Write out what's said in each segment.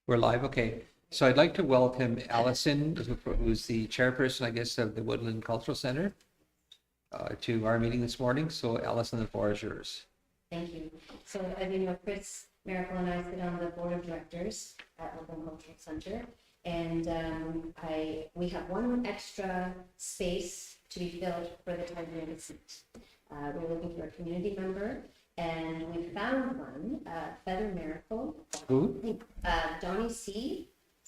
We're live, okay. So I'd like to welcome Allison, who's the chairperson, I guess, of the Woodland Cultural Center, to our meeting this morning. So Allison, the floor is yours. Thank you. So as you know, Chris Miracle and I sit on the board of directors at Woodland Cultural Center, and we have one extra space to be filled for the Tyendinaga seat. We're looking for a community member, and we found one, Feather Miracle. Who? Donnie C's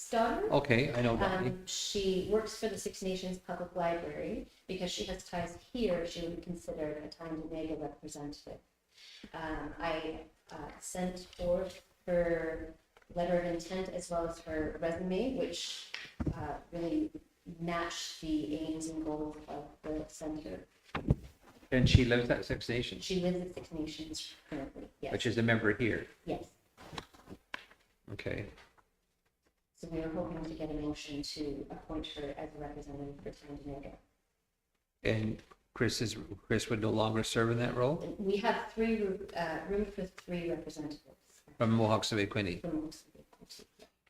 daughter. Okay, I know Donnie. She works for the Six Nations Public Library. Because she has ties here, she would be considered a Tyendinaga representative. I sent forth her letter of intent as well as her resume, which really matched the aims and goals of the center. And she lives at Six Nations? She lives at Six Nations currently, yes. Which is a member here? Yes. Okay. So we are hoping to get a motion to appoint her as a representative for Tyendinaga. And Chris would no longer serve in that role? We have room for 3 representatives. From Mohawk Quinny.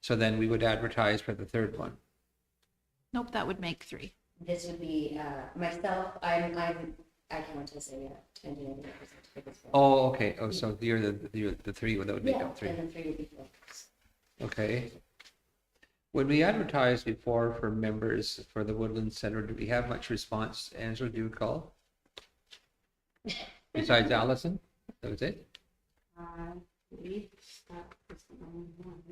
So then we would advertise for the third one. Nope, that would make 3. This would be myself. I count as a Tyendinaga representative as well. Oh, okay. Oh, so you're the 3. That would make up 3. And the 3 would be filled. Okay. When we advertised before for members for the Woodland Center, did we have much response? Angela, do you recall? Besides Allison? That was it? I believe that was the only one.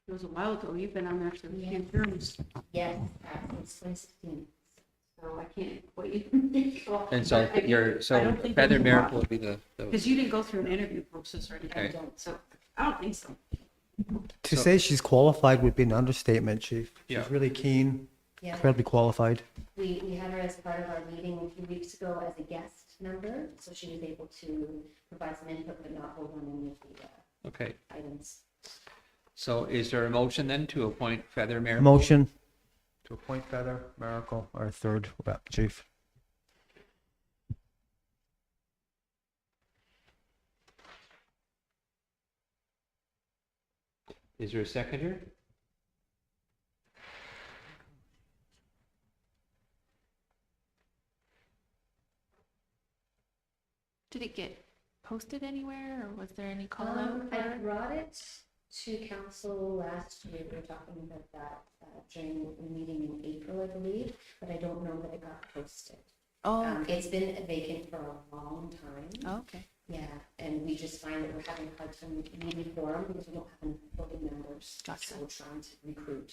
It was a while ago. You've been on there for a few terms, Yes, since 2016. so I can't quite. And so Feather Miracle would be the Because you didn't go through an interview process or anything. Okay. So I don't think so. To say she's qualified would be an understatement, Chief. Yeah. She's really keen, Yeah, incredibly qualified. we had her as part of our meeting a few weeks ago as a guest member, so she was able to provide some input but not hold on any of the okay. items. So is there a motion then to appoint Feather Miracle? Motion to appoint Feather Miracle, our third rep, Chief. Is there a seconder? Did it get posted anywhere, or was there any call out? I brought it to council last year. We were talking about that during the meeting in April, I believe, but I don't know that it got posted. Oh, It's been vacant for a long time. okay. Yeah, and we just find that we're having a hard time meeting quorum because we don't have enough voting members. Gotcha. So we're trying to recruit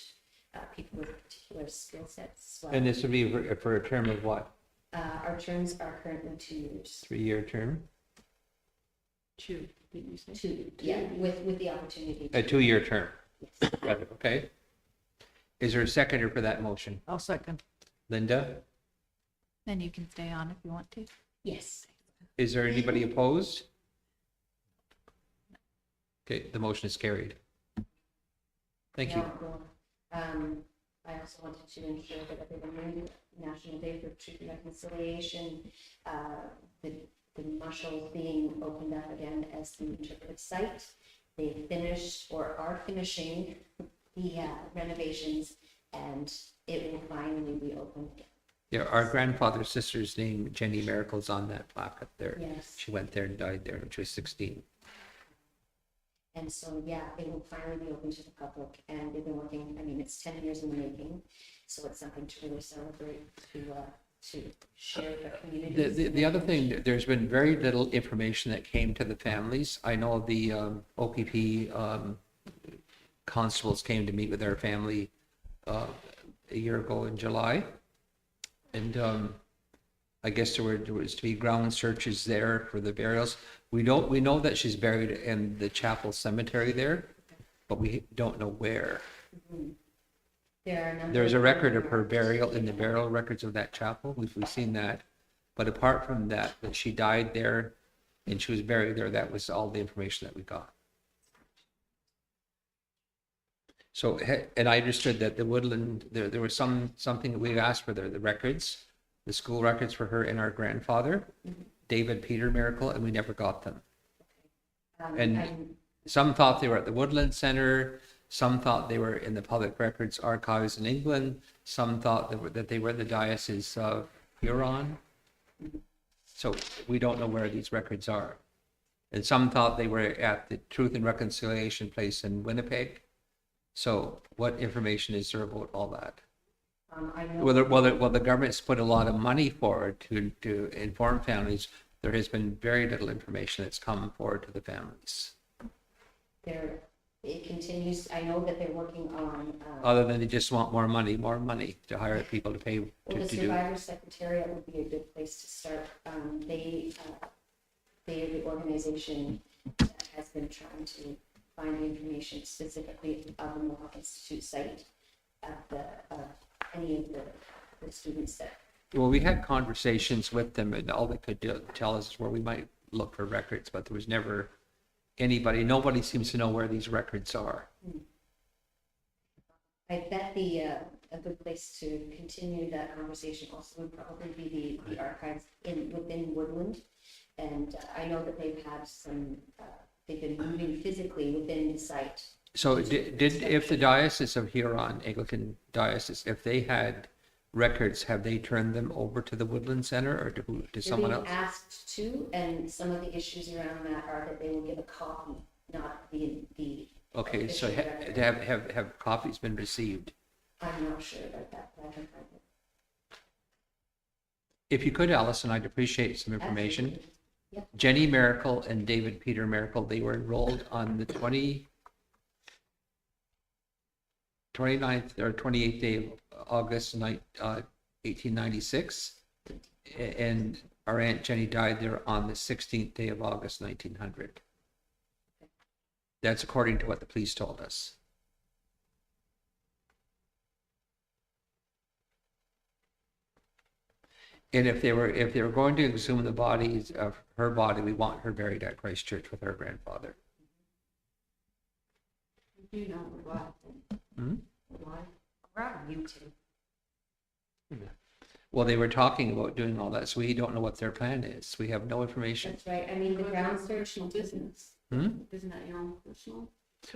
people with particular skill sets as well. And this would be for a term of what? Our terms are currently 2 years. 3-year term? 2, didn't you say? 2, yeah, with the opportunity. A 2-year term. Yes. Got it, okay. Is there a seconder for that motion? I'll second. Linda? Then you can stay on if you want to. Yes. Is there anybody opposed? Okay, the motion is carried. Thank you. Yeah, well, I also wanted to ensure that everyone knew National Day for Truth and Reconciliation, the Marshall being opened up again as the interpretive site. They finished or are finishing the renovations, and it will finally be open again. Yeah, our grandfather's sister's name, Jenny Miracle, is on that plaque up there. Yes. She went there and died there when she was 16. And so, yeah, it will finally be open to the public, and they've been working, I mean, it's 10 years in the making, so it's something to really celebrate, to share with our communities. The other thing, there's been very little information that came to the families. I know the OPP constables came to meet with our family a year ago in July. And I guess there was to be ground searches there for the burials. We know that she's buried in the chapel cemetery there, but we don't know where. Mhm. There are a number There's a record of her burial in the burial records of that chapel. We've seen that. But apart from that she died there and she was buried there, that was all the information that we got. So, and I understood that the Woodland, there was something that we asked for there, the records, the school records for her and our grandfather, David Peter Miracle, and we never got them. And some thought they were at the Woodland Center, some thought they were in the Public Records Archives in England, some thought that they were the Diocese of Huron. So we don't know where these records are. And some thought they were at the Truth and Reconciliation place in Winnipeg. So what information is there about all that? I know. Well, the government's put a lot of money forward to inform families. There has been very little information that's come forward to the families, It continues, I know that they're working on, other than they just want more money to hire people to pay well, to the do. Survivor Secretariat would be a good place to start. They are the organization that has been trying to find the information specifically of the Mohawk Institute site of any of the students that. Well, we had conversations with them, and all they could tell us is where we might look for records, but there was never nobody seems to know where these records are. I bet a good place to continue that conversation also would probably be the archives within Woodland. And I know that they've had they've been moving physically within the site. So if the Diocese of Huron, Anglican Diocese, if they had records, have they turned them over to the Woodland Center or to someone They're else? being asked to, and some of the issues around that are that they will give a copy, not the. Okay, so official record. have copies been received? I'm not sure about that, but I can find it. If you could, Allison, I'd appreciate some information. Absolutely. Yep. Jenny Miracle and David Peter Miracle, they were enrolled on the 29th or 28th day of August 1896. And our Aunt Jenny died there on the 16th day of August 1900. That's according to what the police told us. And if they were going to exhume the bodies of her body, we want her buried at Christ Church with her grandfather. You know why? Hmm? Why? We're on YouTube. Well, they were talking about doing all that, so we don't know what their plan is. We have no information. That's right. I mean, the ground search. Personal business. Hmm? Isn't that your own personal?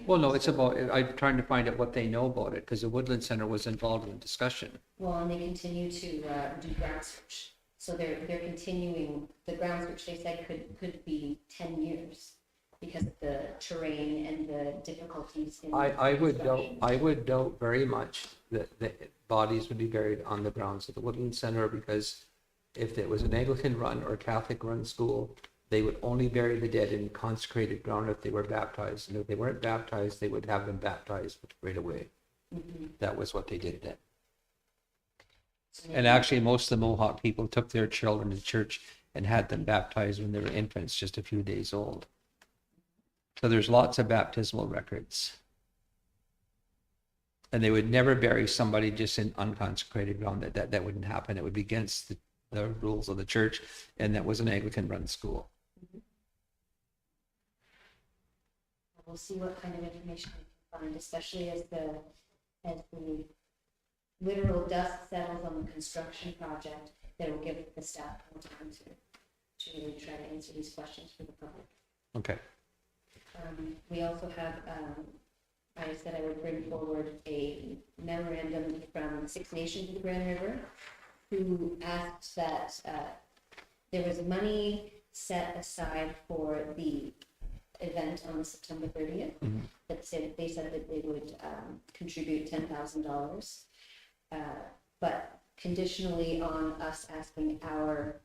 Well, no, it's about, I'm trying to find out what they know about it, because the Woodland Center was involved in the discussion. Well, and they continue to do ground search. So they're continuing, the ground search, they said could be 10 years because of the terrain and the difficulties in. I construction. would doubt very much that the bodies would be buried on the grounds of the Woodland Center, because if it was an Anglican run or Catholic run school, they would only bury the dead in consecrated ground if they were baptized. And if they weren't baptized, they would have them baptized right away. Mhm. That was what they did then. So And actually, most of the Mohawk people took their children to church and had them baptized when they were infants, just a few days old. So there's lots of baptismal records. And they would never bury somebody just in unconsecrated ground. That wouldn't happen. It would be against the rules of the church, and that was an Anglican-run school. We'll see what kind of information we can find, especially as the literal dust settles on the construction project. That will give the staff more time to really try to answer these questions for the public. Okay. We also have, I said I would bring forward a memorandum from Six Nations of the Grand River, who asked that there was money set aside for the event on September 30th. Mhm. That said, they said that they would contribute $10,000, but conditionally on us asking our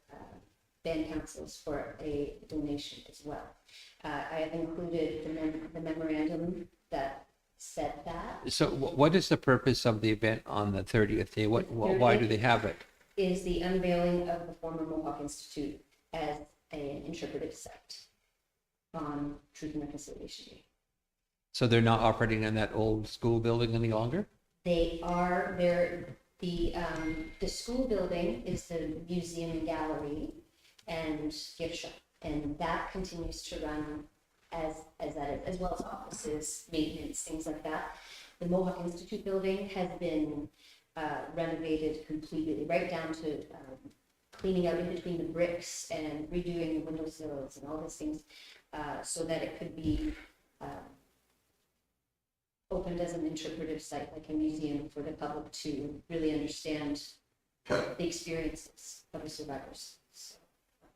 band councils for a donation as well. I have included the memorandum that said that. So what is the purpose of the event on the 30th day? Why do they have it? Is the unveiling of the former Mohawk Institute as an interpretive site on Truth and Reconciliation Day. So they're not operating in that old school building any longer? They are, the school building is the museum and gallery and gift shop, and that continues to run as that is, as well as offices, maintenance, things like that. The Mohawk Institute building has been renovated completely, right down to cleaning out in between the bricks and redoing the windowsills and all those things. so that it could be opened as an interpretive site, like a museum for the public to really understand the experiences of the survivors, so,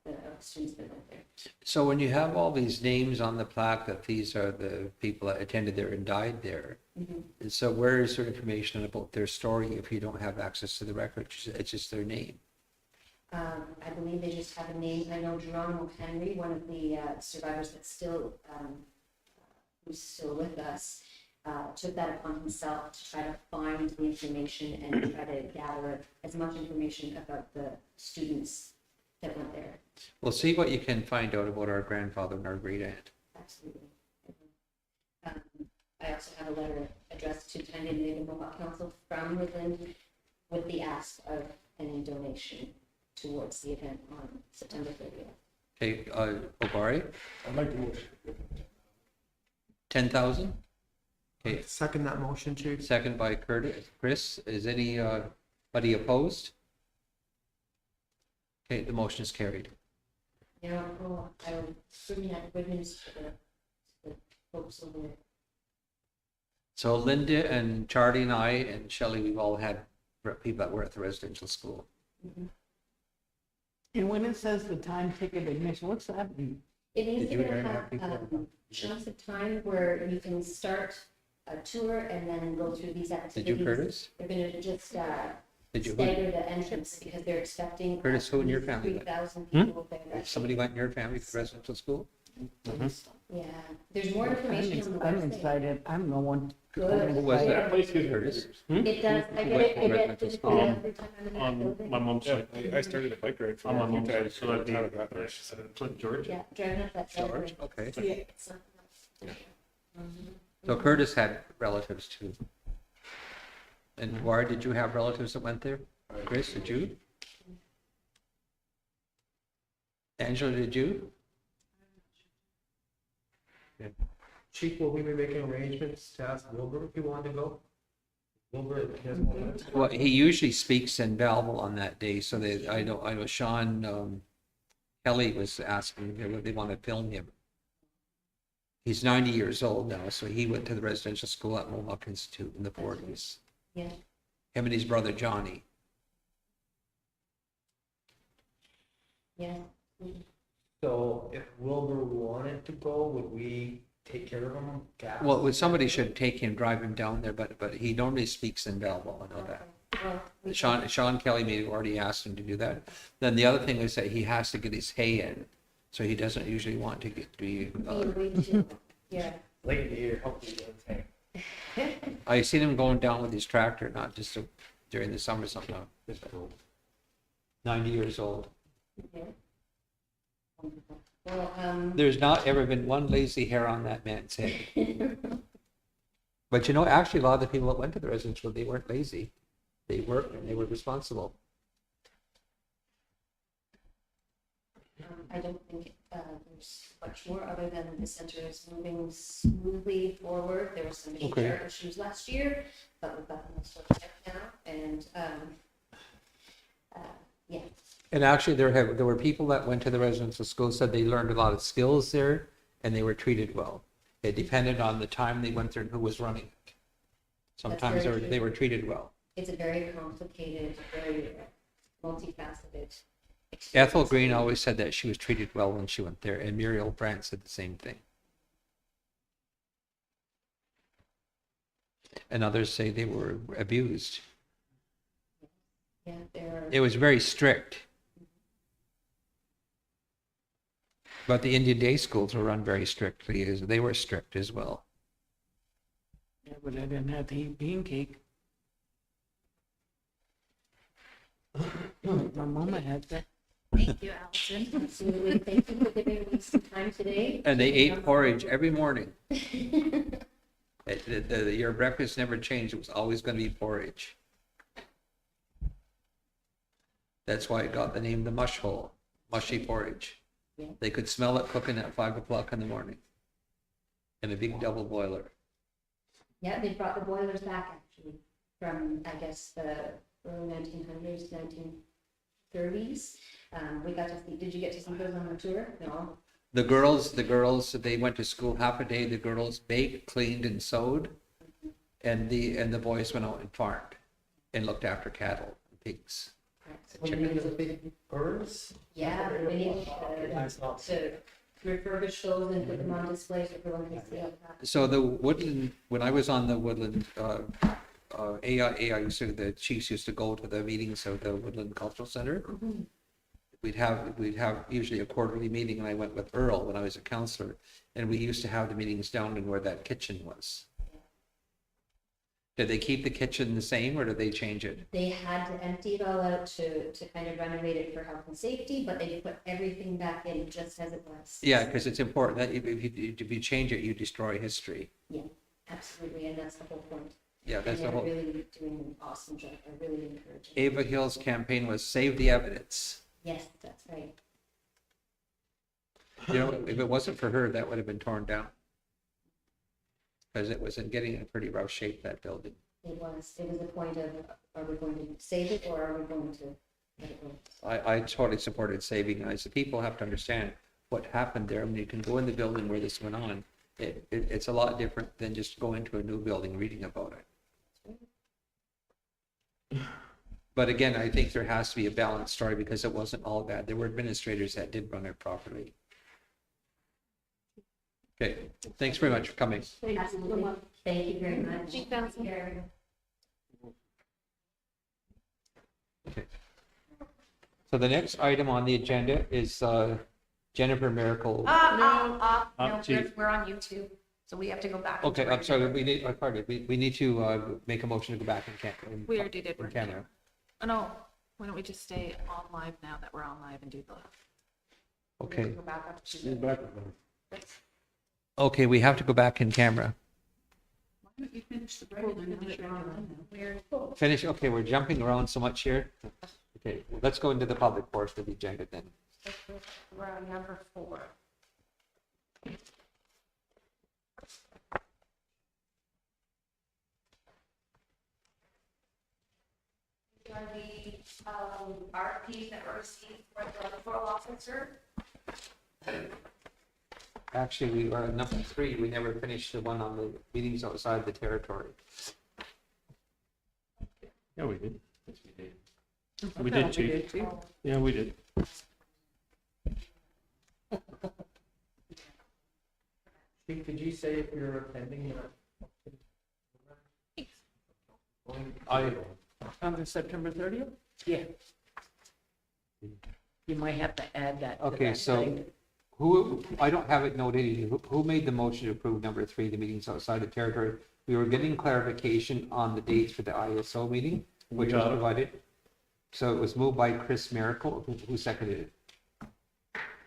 of the students that went there. So when you have all these names on the plaque that these are the people that attended there and died there, and so where is their information about their story if you don't have access to the records? It's just their name. I believe they just have a name. I know Geronimo Henry, one of the survivors that's still, who's still with us, took that upon himself to try to find the information and try to gather as much information about the students that went there. Well, see what you can find out about our grandfather and our great aunt. Absolutely. I also have a letter addressed to Tyendinaga Mohawk Council from Midland with the ask of any donation towards the event on September 30th. Okay, Obari, I'd like to 10,000? Okay, second that motion, Chief. second by Chris. Is anybody opposed? Okay, the motion is carried. Now, I will bring that good news to the folks over there. So Linda and Charlie and I and Shelley, we've all had people that were at the residential school. And when it says the time ticket admission, what's that mean? It means Did you they're gonna ever have have people- chunks of time where you can start a tour and then go through these Did activities. you, Curtis? They're gonna just Did you? stagger the entrance because they're expecting. Curtis, who in your family went? 3,000 people there. that Somebody went in your family to the residential school? Yeah, there's more information on the I'm website. excited. I'm the one. Good. Who was that? Place is Curtis? It does, I Who get went it, to I get residential it school? every time I'm in that On building. my mom's Yeah, side. I started a bike ride On my from mom's Utah side, so that'd be town of Rattlers. Flint, George. Yeah, driving up that. George, driveway. okay. It's not- So Curtis had relatives too. And Ward, did you have relatives that went there? Chris, did you? Angela, did you? Chief, will we be making arrangements to ask Wilbur if he wanted to go? Wilbur has one. Well, he usually speaks in Belleville on that day, so I know Sean Kelly was asking if they want to film him. He's 90 years old now, so he went to the residential school at Mohawk Institute in the 40s. Yeah. Him and his brother Johnny. Yeah. So if Wilbur wanted to go, would we take care of him? Gas? Well, somebody should take him, drive him down there, but he normally speaks in Belleville, I know that. Well, we Sean Kelly may have already asked him to do that. Then the other thing is that he has to get his hay in, so he doesn't usually want to be. we do, yeah. Late in the year, hopefully he doesn't take. I seen him going down with his tractor, not just during the summer sometime. 90 years old. Yeah. Wonderful. Well, There's not ever been one lazy hair on that man's head. But actually, a lot of the people that went to the residential, they weren't lazy. They worked and they were responsible. I don't think there's much more other than the center is moving smoothly forward. There were some Okay. HR issues last year, but we've got them sorted out now. And yeah, And actually, there were people that went to the residential school, said they learned a lot of skills there, and they were treated well. It depended on the time they went there and who was running it. Sometimes very true. they were treated well. it's a very complicated, very multifaceted experience. Ethel Green always said that she was treated well when she went there, and Muriel Brandt said the same thing. And others say they were abused. Yeah, there It was very strict. But the Indian day schools were run very strictly. They were strict as well. Yeah, but I didn't have to eat bean cake. My mama had that. Thank you, Allison. absolutely. Thank you for giving me some time today. And they ate porridge every morning. Your breakfast never changed. It was always going to be porridge. That's why it got the name the mush hole, mushy porridge. Yeah. They could smell it cooking at 5 o'clock in the morning in a big double boiler. Yeah, they brought the boilers back actually from, I guess, the early 1900s, 1930s. We got to see, did you get to see those on the tour? No? The girls, they went to school half a day. The girls baked, cleaned, and sewed, and the boys went out and farmed and looked after cattle, and pigs. What do you mean, the big birds? Yeah, we need to refurbish those and put them on display so everyone can see. So the woodland, when I was on the woodland, AI used to, the chiefs used to go to the meetings of the Woodland Cultural Center. We'd have usually a quarterly meeting, and I went with Earl when I was a counselor, and we used to have the meetings down in where that kitchen was. Did they keep the kitchen the same, or did they change it? They had to empty it all out to kind of renovate it for health and safety, but they put everything back in just as it was. Yeah, because it's important that if you change it, you destroy history. Yeah, absolutely, and that's the whole point. Yeah, that's And the they're whole. really doing an awesome job. I really encourage it. Ava Hill's campaign was save the evidence. Yes, that's right. You know, if it wasn't for her, that would have been torn down. Because it was getting in pretty rough shape, that building. It was a point of, are we going to save it or are we going to let it go? I totally supported saving. I said, people have to understand what happened there. I mean, you can go in the building where this went on. It's a lot different than just going to a new building, reading about it. But again, I think there has to be a balanced story because it wasn't all bad. There were administrators that did run it properly. Okay, thanks very much for coming. Absolutely. Thank you very much. Thanks, Allison. Take care. So the next item on the agenda is Jennifer Miracle. No, Chief. we're on YouTube, so we have to go back. Okay, into I'm sorry, regular- we need, pardon, we need to make a motion to go back in We already did. in one. camera. Oh, no, why don't we just stay on live now that we're on live and do the. we have to Okay, Go back up to. okay, we have to go back in camera. Why don't you finish the regular now that you're on? We're, Finish, okay, we're jumping around so much here. Okay, let's go into the public portion of the agenda then. we're on number 4. These are the RFPs that were received for the patrol officer. Actually, we are at number 3, we never finished the one on the meetings outside the territory. Yeah, we did. I We thought did, Chief. too. Yeah, we did. Chief, did you say if you're attending? I, On the September 30th? Yeah. You might have to add that. to okay, that so thing. who, I don't have it noted, who made the motion to approve number 3, the meetings outside the territory? We were getting clarification on the dates for the ISO meeting, which was got it. provided. So it was moved by Chris Miracle, who seconded it.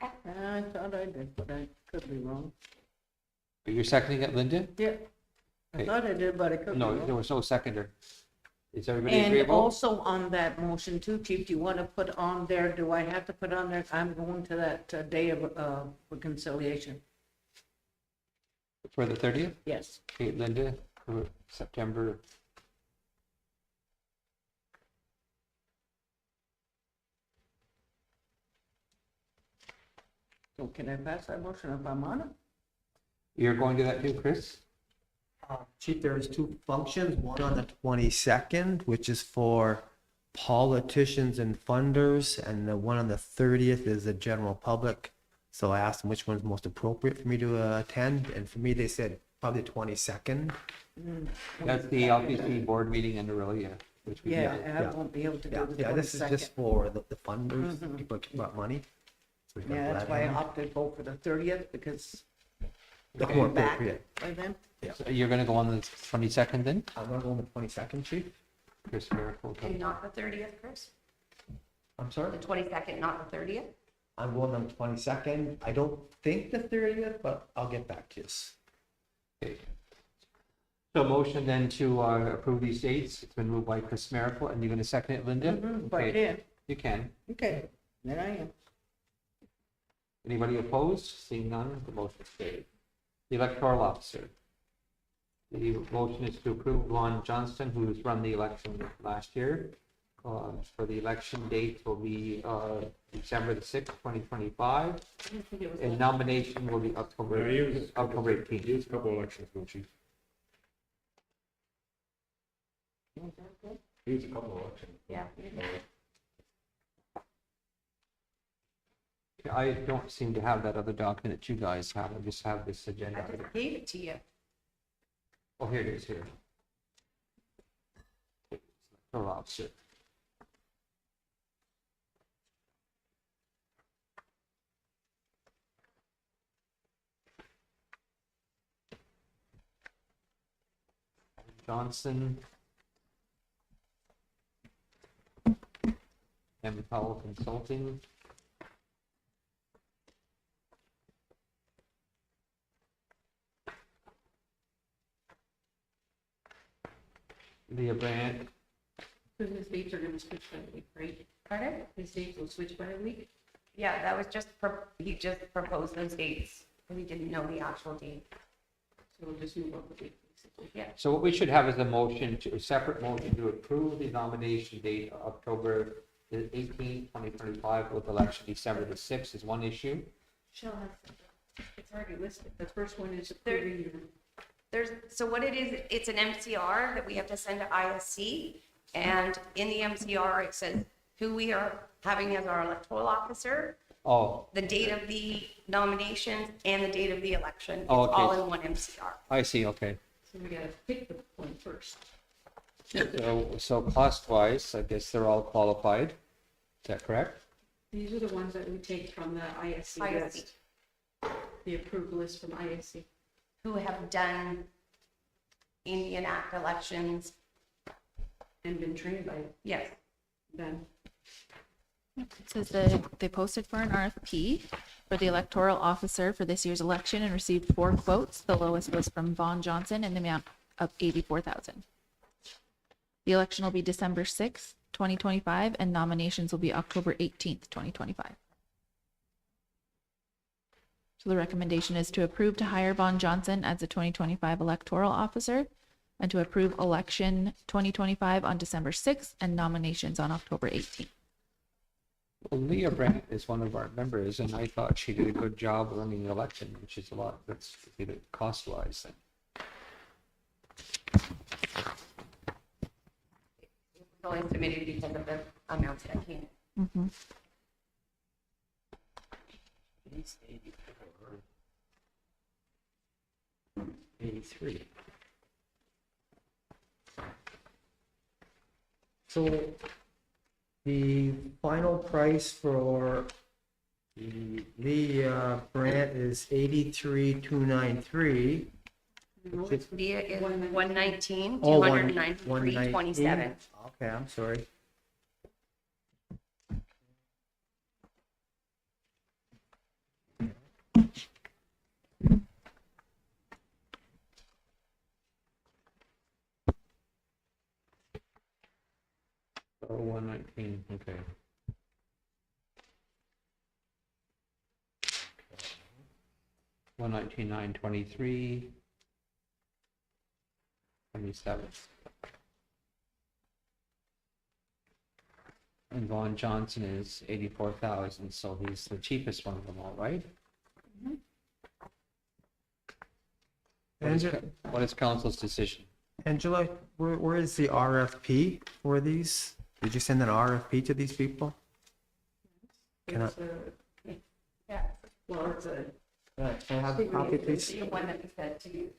I thought I did, but I could be wrong. You're seconding it, Linda? Yeah, I Okay. thought I did, but I could be No, wrong. there was no seconder. Is everybody And agreeable? also on that motion too, Chief, do you want to put on there, do I have to put on there, I'm going to that day of reconciliation? For the 30th? Yes. Okay, Linda, for September. So can I pass that motion if I'm on it? You're going to that too, Chris? Chief, there's 2 functions, one on the 22nd, which is for politicians and funders, and the one on the 30th is the general public. So I asked them which one's most appropriate for me to attend, and for me, they said probably the 22nd. That's the LPC board meeting in Aurelia, which we did. Yeah, I yeah. won't be able to Yeah, go to the yeah, this is 22nd. just for the funders, Mhm. people that brought money. So we can Yeah, that's let why I them- opted both for the 30th, because That's I'll more be back appropriate. by then. So you're gonna go on the 22nd then? I'm gonna go on the 22nd, Chief. Chris Miracle. And not the 30th, Chris? I'm sorry? The 22nd, not the 30th? I'm going on the 22nd. I don't think the 30th, but I'll get back to you. Okay. So motion then to approve these dates. It's been moved by Chris Miracle, and you're gonna second it, Linda? Mhm, If I Okay, can, you can. okay, then I am. Anybody opposed? Seeing none, the motion is carried. The electoral officer. The motion is to approve Lon Johnston, who's run the election last year. for the election date will be December the 6th, 2025, and nomination will be October 18th. Use a couple elections, no chief. Use a couple elections. Yeah. I don't seem to have that other document that you guys have. I just have this I agenda. just gave it to you. Oh, here it is, here. Electoral officer. Johnson. M. Powell Consulting. Leah Brandt. So his dates are gonna switch by a week, right? Pardon? His dates will switch by a week? Yeah, that was just, he just proposed those dates. We didn't know the actual date. So we'll just move up a week, basically. Yeah. So what we should have is a separate motion to approve the nomination date of October the 18th, 2025, with election December the 6th is one issue. Shall have, it's already listed. The first one is There- approving your. So what it is, it's an MCR that we have to send to ISC. And in the MCR, it says who we are having as our electoral officer, Oh, the date of the nominations, and the date of the election. It's Oh, okay. all in one MCR. I see, okay. So we gotta pick the one first. So cost-wise, I guess they're all qualified. Is that correct? These are the ones that we take from the ISC list, the approved list from ISC. Who have done Indian Act elections. And been trained by Yes. them. It says that they posted for an RFP for the electoral officer for this year's election and received 4 quotes. The lowest was from Vaughn Johnson in the amount of $84,000. The election will be December 6th, 2025, and nominations will be October 18th, 2025. So the recommendation is to approve to hire Vaughn Johnson as the 2025 electoral officer and to approve election 2025 on December 6th and nominations on October 18th. Well, Leah Brandt is one of our members, and I thought she did a good job running the election, which is a lot, that's cost-wise. It was only submitted because of the amounts that came in. Mm-hmm. 83. So the final price for the Brant is 83,293. Leah is 119, Oh, 293, 119. 27. Okay, I'm sorry. Oh, 119, okay. One 119,923. 27. And Vaughn Johnson is 84,000, so he's the cheapest one of them all, right? What is council's decision? Angela, where is the RFP for these? Did you send an RFP to these people? Can I- It's a- Yeah, Well, it's a, Can I have a copy, please? the one that we said to you.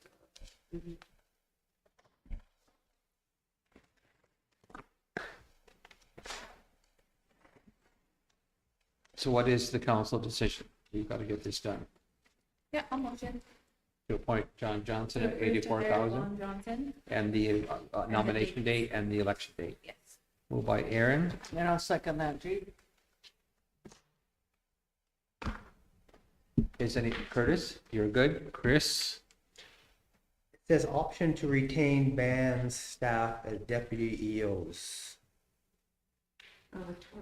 So what is the council decision? You've got to get this done. Yeah, I'll motion. To appoint John Johnson To at approve to hire 84,000 Vaughn Johnson. and the nomination date and the election date. Yes. Moved by Aaron, And I'll second that, chief. is any, Curtis, you're good? Chris? It says option to retain bands staff as deputy EOs.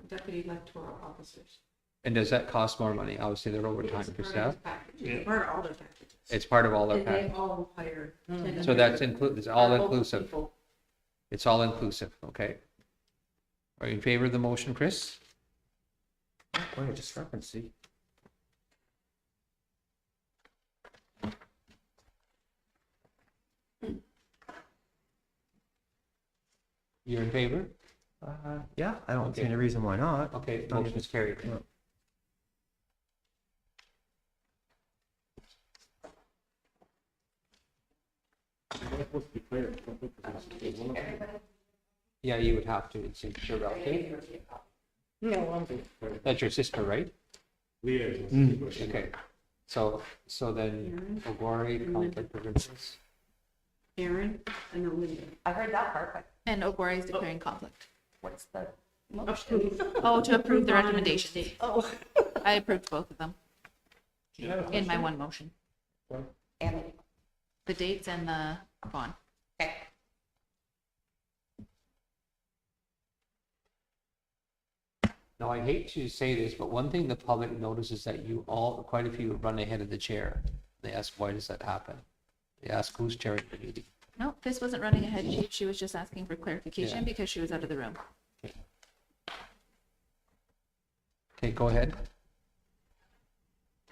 deputy electoral officers. And does that cost more money? Obviously, they're overtime It's for part of staff. the package. It's part of all their packages. It's part of all their And they package. all hire. 10 So that's it's all local inclusive. people. It's all inclusive, okay? Are you in favor of the motion, Chris? Quite a discrepancy. You're in favor? Yeah, I don't see Okay. any reason why not. Okay, motion is carried. Yeah. Yeah, you would have to, it's your relative. No, I'm good. That's your sister, right? Mm. Okay, so then, Ogori, conflict of interest. Aaron and Linda. I heard that part, but And Ogori is declaring conflict. what's the motion? Oh, to approve the recommendations. Oh. I approved both of them in my one motion. And, The dates and the bond. okay. Now, I hate to say this, but one thing the public notices that you all, quite a few run ahead of the chair. They ask, why does that happen? They ask, who's chairing the meeting? No, this wasn't running ahead, Chief. She was just asking for clarification Yeah. because she was out of the room. Okay, go ahead.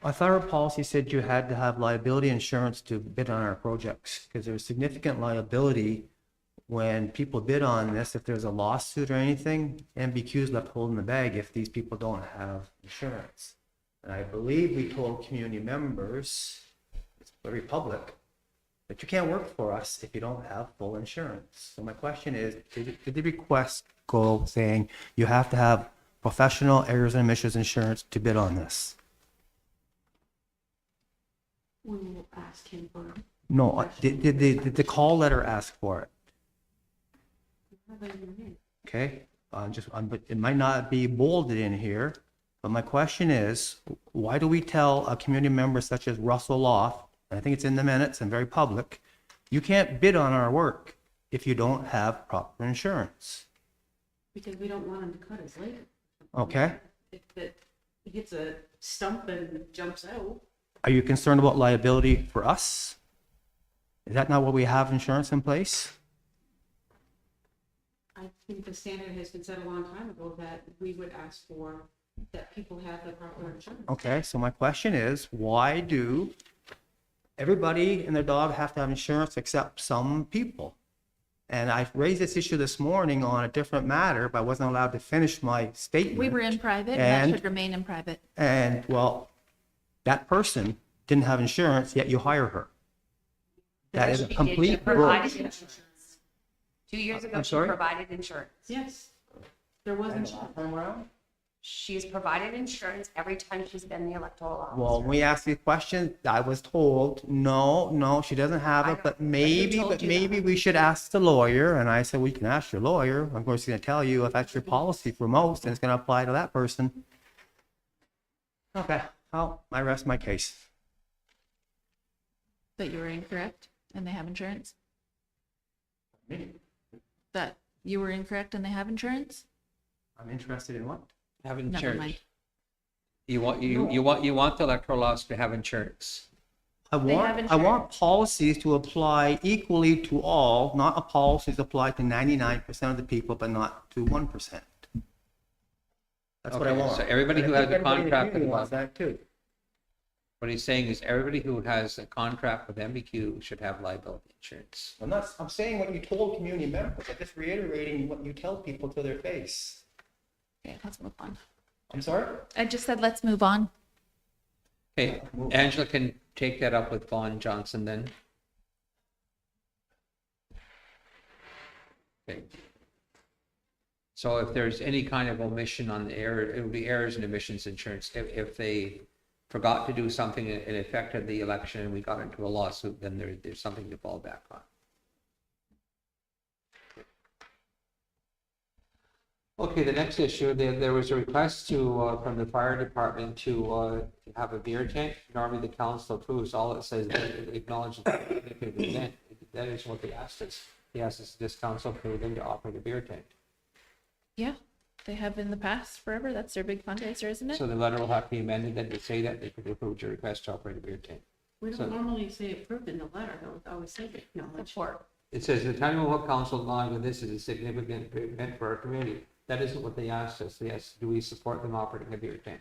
I thought our policy said you had to have liability insurance to bid on our projects, because there's significant liability when people bid on this. If there's a lawsuit or anything, MBQ is left holding the bag if these people don't have insurance. And I believe we told community members, it's very public, that you can't work for us if you don't have full insurance. So my question is, did the request go saying you have to have professional errors and omissions insurance to bid on this? We will ask him for. No, did the call letter ask for it? Okay, but it might not be bolded in here, but my question is, why do we tell a community member such as Russell Loft, and I think it's in the minutes and very public, you can't bid on our work if you don't have proper insurance? Because we don't want him to cut his leg. Okay, If he hits a stump and jumps out. are you concerned about liability for us? Is that not what we have insurance in place? I think the standard has been set a long time ago that we would ask for, that people have the proper insurance. Okay, so my question is, why do everybody and their dog have to have insurance except some people? And I raised this issue this morning on a different matter, but I wasn't allowed to finish my statement. We were in private, and And- that should remain in private. And, well, that person didn't have insurance, yet you hire her. That is a She did. She complete provided broke. insurance. 2 years ago, I'm she sorry? provided insurance. Yes, there was insurance. She's provided insurance every time she's been the electoral officer. Well, when we asked these questions, I was told, no, she doesn't have I it, know, but but who maybe, told you that? we should ask the lawyer. And I said, we can ask your lawyer. Of course, he's gonna tell you if that's your policy for most, and it's gonna apply to that person. Okay, well, I rest my case. That you were incorrect and they have insurance? That you were incorrect and they have insurance? I'm interested in what? Have Never insurance. mind. You want the electoral office to have insurance. I want policies to apply equally to all, not a policies apply to 99% of the people, but not to 1%. That's what I Okay, want. so everybody And who I has think a everybody in the contract community with wants that too. What he's saying is everybody who has a contract with MBQ should have liability insurance. I'm saying what you told community members, I'm just reiterating what you tell people to their face. Okay, let's move on. I'm sorry? I just said, let's move on. Okay, Angela can take that up with Vaughn Johnson then. Okay. So if there's any kind of omission on the error, it would be errors and omissions insurance. If they forgot to do something and it affected the election and we got into a lawsuit, then there's something to fall back on. Okay, the next issue, there was a request from the fire department to have a beer tent. Normally the council approves, all it says, acknowledge the event. That is what they asked us. They asked us, this council approve them to operate a beer tent. Yeah, they have in the past forever. That's their big fundraiser, isn't it? So the letter will have to be amended then to say that they could approve your request to operate a beer tent. We So- don't normally say approved in the letter, though, it always say acknowledge. Report. It says the Tyendinaga Mohawk Council acknowledges that this is a significant event for our community. That isn't what they asked us. They asked, do we support them operating a beer tent?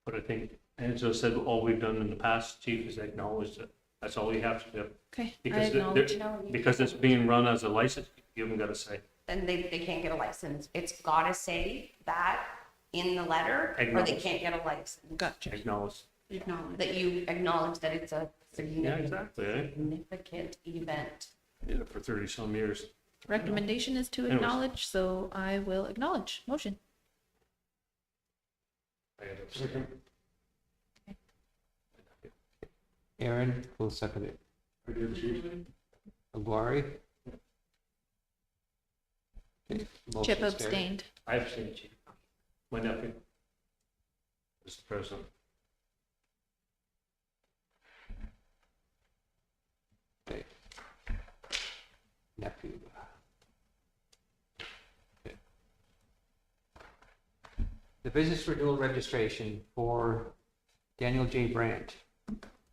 But I think Angela said all we've done in the past, chief, is acknowledge that that's all you have to do. Okay, I Because acknowledge. because it's being run as a license, you haven't got to say. Then they can't get a license. It's gotta say that in the letter, or they Acknowledge. can't get a license. Gotcha. Acknowledge. Acknowledge. That you acknowledge that it's a Yeah, exactly, eh? significant event. Did it for 30-some years. Recommendation is to Anyways. acknowledge, so I will acknowledge. Motion. I had to say. Aaron will second it. I did, chief. Aguirre? Okay, motion Chip is carried. I abstained. abstained, chief. My nephew. Mr. President. Okay. Nephew. Okay. The business renewal registration for Daniel J. Brandt,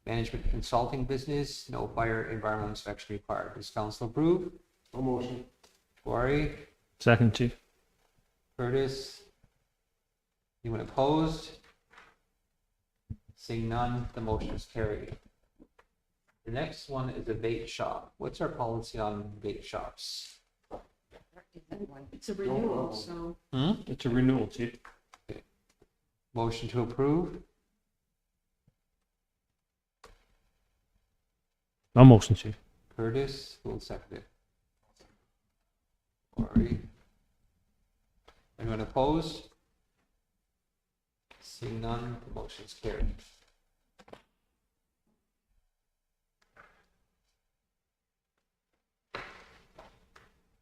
management consulting business, no fire environmental inspection required. Does council approve? No motion. Corey, Second, chief. Curtis? Anyone opposed? Seeing none, the motion is carried. The next one is a vape shop. What's our policy on vape shops? It's a renewal, so It's a renewal, chief. Motion to approve? No motion, chief. Curtis, who will second it? Corey? Anyone opposed? Seeing none, the motion is carried.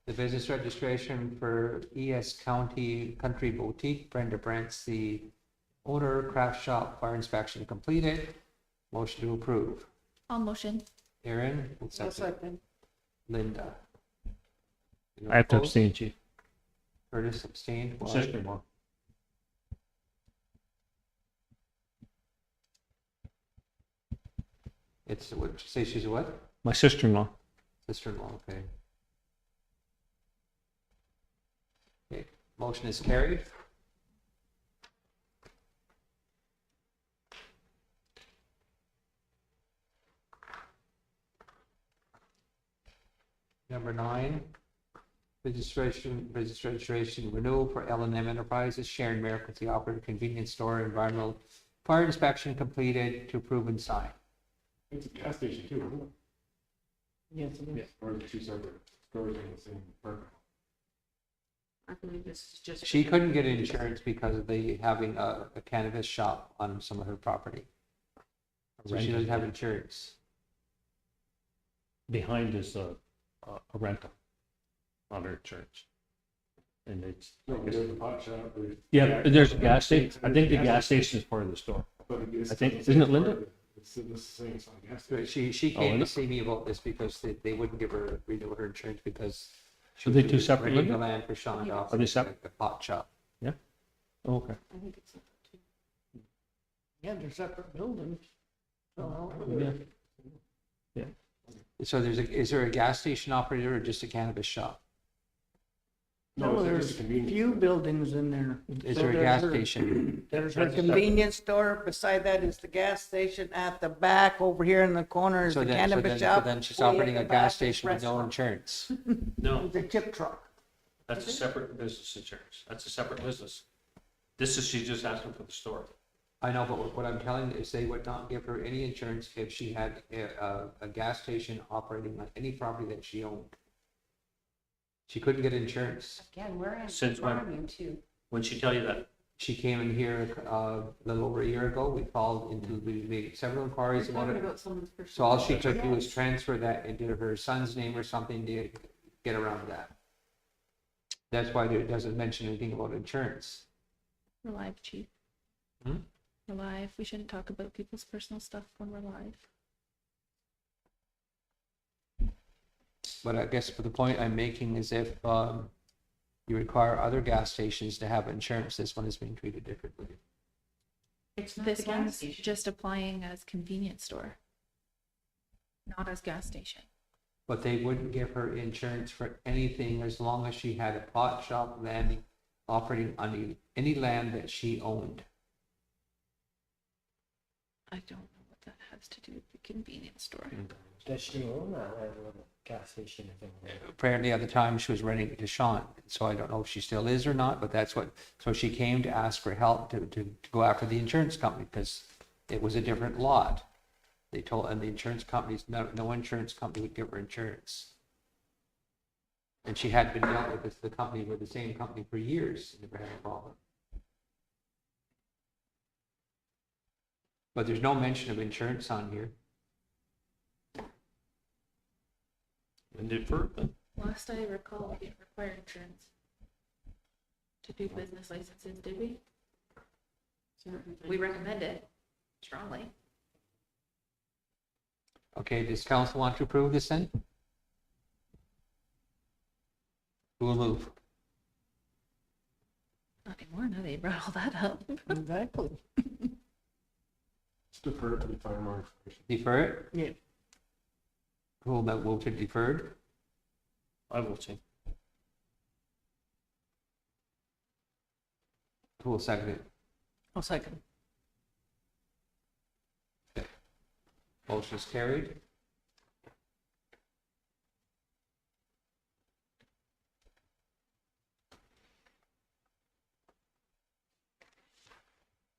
The business registration for ES County Country Boutique, Brenda Brant's the owner, craft shop, fire inspection completed. Motion to approve. All motion. Aaron, will I'll second. second. Linda. Anyone I have to opposed? abstain, chief. Curtis abstained. Why? Sister-in-law. It's, what, did you say she's a what? My sister-in-law. Sister-in-law, okay. Okay, motion is carried. Number 9, business registration renewal for L&M Enterprises, Sharon Merrick with the operator convenience store, environmental fire inspection completed to approve and sign. It's a gas station too, isn't it? Yes, it is. Or is it two separate stores in the same park? I believe this is just. She couldn't get insurance because of the having a cannabis shop on some of her property. So she doesn't have insurance. Behind is a rental on her church. And it's, No, there's a pot shop. yeah, there's a gas station. I think the gas station is part of the store. I think, isn't it Linda? It's in the same, it's not a gas So station. she Oh, came is to it? see me about this because they wouldn't give her, renew her insurance because. she Are they was two separate renting the living? land for Sean Doff. Are they separate? A pot shop. Oh, okay. I think it's separate too. Yeah, they're separate buildings. So, Yeah. So is there a gas station operator or just a cannabis shop? No, no, it's there's just a a convenience few store. buildings in there. Is So there a there's gas her- station? There's her That's a separate- convenience store, beside that is the gas station, at the back, over here in the corner is So the then, cannabis shop. so then she's way at operating the a back gas is station with no restaurant. insurance. No, The chip truck. that's a separate business insurance. That's a separate business. This is, she's just asking for the store. I know, but what I'm telling you is they would not give her any insurance if she had a gas station operating on any property that she owned. She couldn't get insurance. Again, we're in Since when? farming too. When'd she tell you that? She came in here a little over a year ago. We called into, we made several inquiries We're about talking it. about someone's personal. So all she could do was transfer that into her son's name or something to get around that. That's why it doesn't mention anything about insurance. We're live, chief. Hmm? We're live. We shouldn't talk about people's personal stuff when we're live. But I guess for the point I'm making is if you require other gas stations to have insurance, this one is being treated differently. It's not the This gas one's station. just applying as convenience store, not as gas station. but they wouldn't give her insurance for anything as long as she had a pot shop landing operating on any land that she owned. I don't know what that has to do with the convenience store. Does she own that little gas station? Apparently at the time she was renting it to Sean, so I don't know if she still is or not, but that's what, so she came to ask for help to go after the insurance company because it was a different lot. They told, and the insurance companies, no insurance company would give her insurance. And she had been dealt with the company, with the same company for years, never had a problem. But there's no mention of insurance on here. And defer, then. Last I recall, we didn't require insurance to do business licenses, did we? We recommend it strongly. Okay, does council want to approve this then? Who will move? Not anymore, now they brought all that up. Exactly. Let's defer it to find more information. Defer it? Yeah. Who will move to deferred? I will say. Who will second it? I'll second. Motion is carried.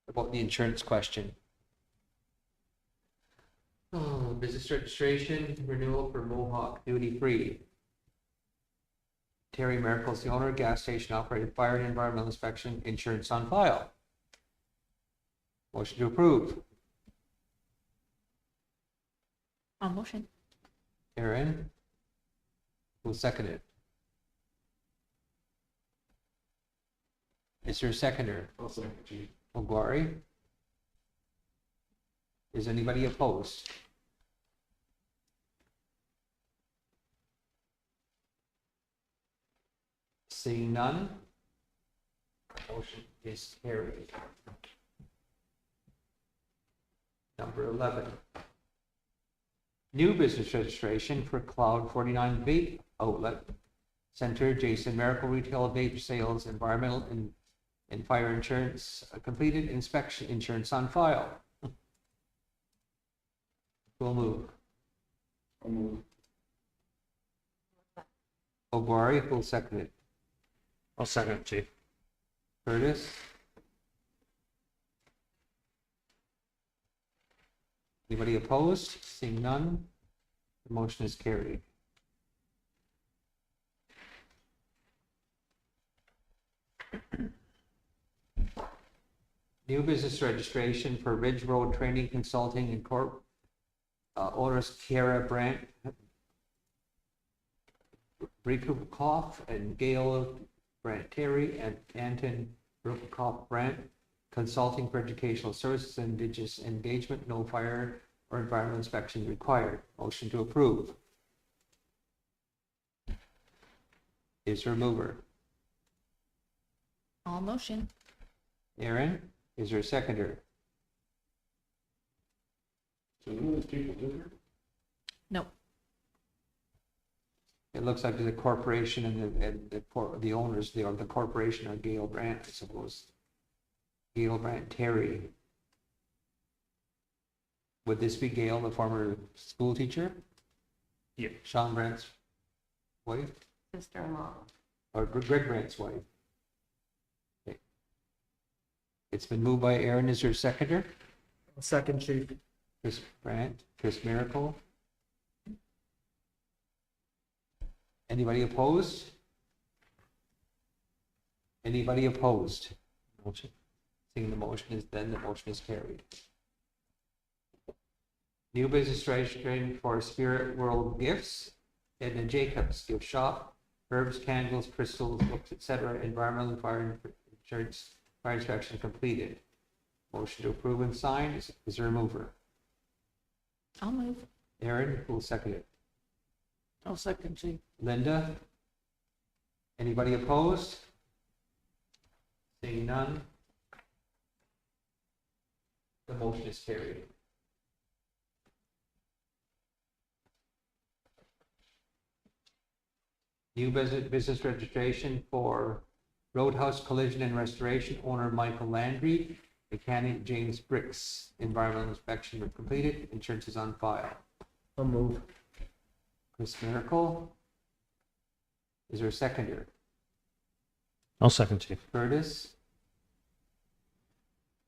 About the insurance question. Oh, business registration renewal for Mohawk duty free. Terry Merkel's the owner, gas station operated, fire and environmental inspection, insurance on file. Motion to approve. On motion. Aaron? Who'll second it? Is there a seconder? I'll second, Chief. Ogwari? Is anybody opposed? Seeing none? Motion is carried. Number 11. New business registration for Cloud 49 Vape Outlet Center, Jason Miracle Retail Vape Sales, Environmental and Fire Insurance, completed inspection insurance on file. We'll move. I'll move. O'Gwari will second it. I'll second, Chief. Curtis? Anybody opposed? Seeing none, the motion is carried. New business registration for Ridge Road Training Consulting and Corp. Owners Kiara Brandt, Brikukoff and Gail Brandt Terry and Anton Brikukoff Brandt, consulting for educational services and indigenous engagement, no fire or environmental inspection required. Motion to approve. Is there a mover? All motion. Aaron, is there a seconder? So none of these people live here? No. It looks like the corporation and the owners, the corporation are Gail Brandt, I suppose. Gail Brandt Terry. Would this be Gail, the former school teacher? Yeah. Sean Brandt's wife, Sister-in-law. or Greg Brandt's wife? Okay. It's been moved by Aaron. Is there a seconder? Second, Chief. Chris Brandt, Chris Miracle. Anybody opposed? Anybody opposed? Motion. Seeing the motion is, then the motion is carried. New business registration for Spirit World Gifts, Edna Jacobs Gift Shop, herbs, candles, crystals, books, etc. Environmental and fire insurance, fire inspection completed. Motion to approve and sign. Is there a mover? I'll move. Aaron, who will second it? I'll second, Chief. Linda? Anybody opposed? Seeing none? The motion is carried. New business registration for Roadhouse Collision and Restoration, owner Michael Landry, mechanic James Bricks. Environmental inspection was completed, insurance is on file. I'll move. Chris Miracle. Is there a seconder? I'll second, Chief. Curtis?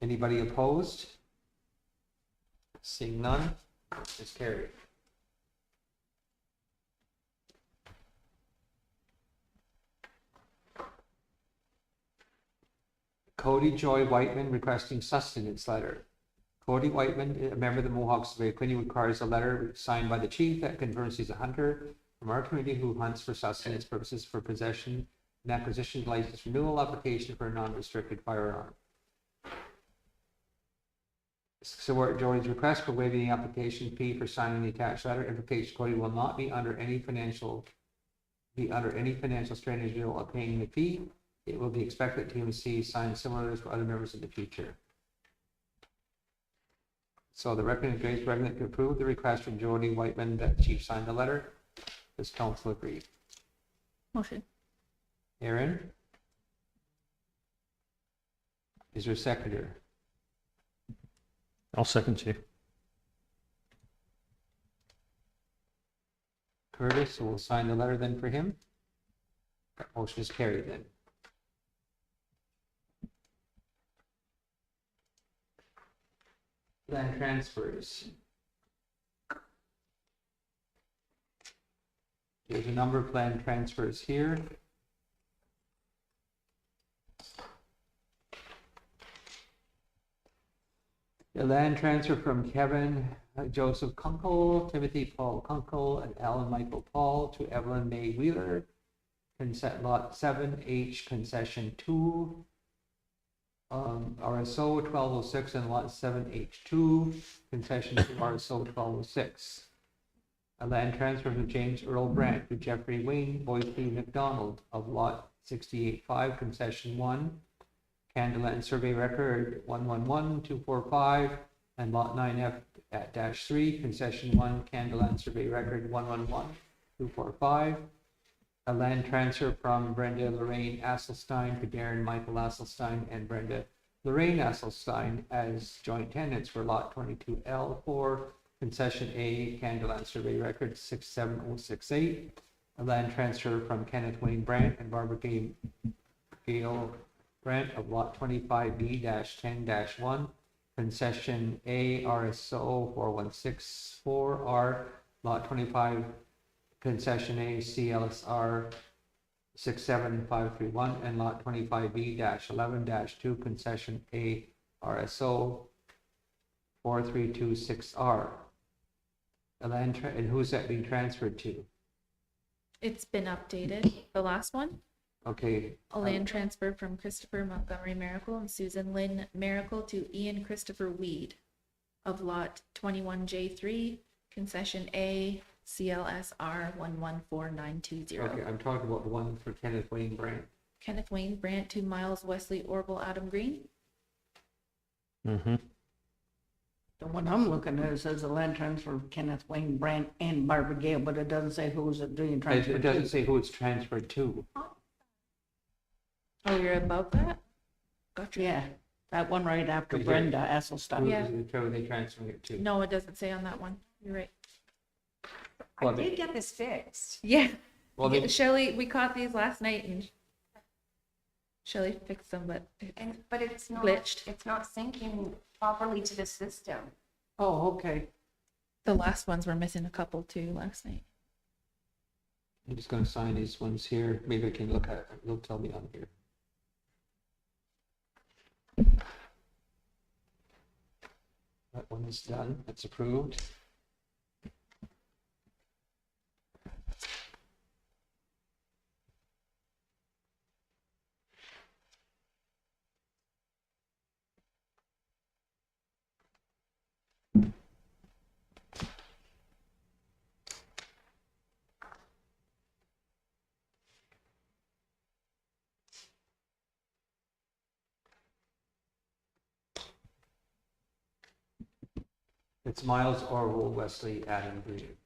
Anybody opposed? Seeing none, it's carried. Cody Joy Whiteman requesting sustenance letter. Cody Whiteman, a member of the Mohawk Survey Committee, requires a letter signed by the chief that confirms he's a hunter from our community who hunts for sustenance purposes for possession and acquisition license renewal application for a non-restricted firearm. Support Jody's request for waiving the application fee for signing the attached letter. Implication Cody will not be under any financial strain as you are paying the fee. It will be expected TMC sign similar letters for other members in the future. So the recommendation to approve the request from Jody Whiteman that the chief signed the letter. Does council agree? Motion. Aaron? Is there a seconder? I'll second, Chief. Curtis, so we'll sign the letter then for him. That motion is carried then. Land transfers. There's a number of land transfers here. The land transfer from Kevin Joseph Kunkel, Timothy Paul Kunkel, and Alan Michael Paul to Evelyn May Wheeler. Consent lot 7H, concession 2. RSO 1206 and lot 7H2, concession 2, RSO 1206. A land transfer from James Earl Brandt to Jeffrey Wayne Boysley McDonald of lot 68.5, concession 1. Candaland survey record 111245 and lot 9F at -3, concession 1, Candaland survey record 111245. A land transfer from Brenda Lorraine Asselstein to Darren Michael Asselstein and Brenda Lorraine Asselstein as joint tenants for lot 22L4, concession A, Candaland survey record 67068. A land transfer from Kenneth Wayne Brandt and Barbara Gale Brandt of lot 25B-10-1, concession A, RSO 4164R, lot 25, concession A, CLSR 67531, and lot 25B-11-2, concession A, RSO 4326R. And who's that being transferred to? It's been updated. The last one, Okay. a land transfer from Christopher Montgomery Miracle and Susan Lynn Miracle to Ian Christopher Weed of lot 21J3, concession A, CLSR 114920. Okay, I'm talking about the one for Kenneth Wayne Brandt. Kenneth Wayne Brandt to Miles Wesley Orville Adam Green. Mm-hmm. The one I'm looking at, it says the land transfer of Kenneth Wayne Brandt and Barbara Gale, but it doesn't say who's it doing transfer It doesn't to. say who it's transferred to. Oh, you're above that? Gotcha. Yeah, that one right after Right here. Brenda Asselstein. Yeah. Who are they transferring it to? No, it doesn't say on that one. You're right. I Well, did get this fixed. Yeah. Well, they, Shelley, we caught these last night and Shelley fixed them, but But it's not, Glitched. it's not syncing properly to the system. Oh, okay. the last ones were missing a couple too last night. I'm just going to sign these ones here. Maybe I can look at it. They'll tell me on here. That one is done. That's approved. It's Miles Orwell, Wesley, Adam Green.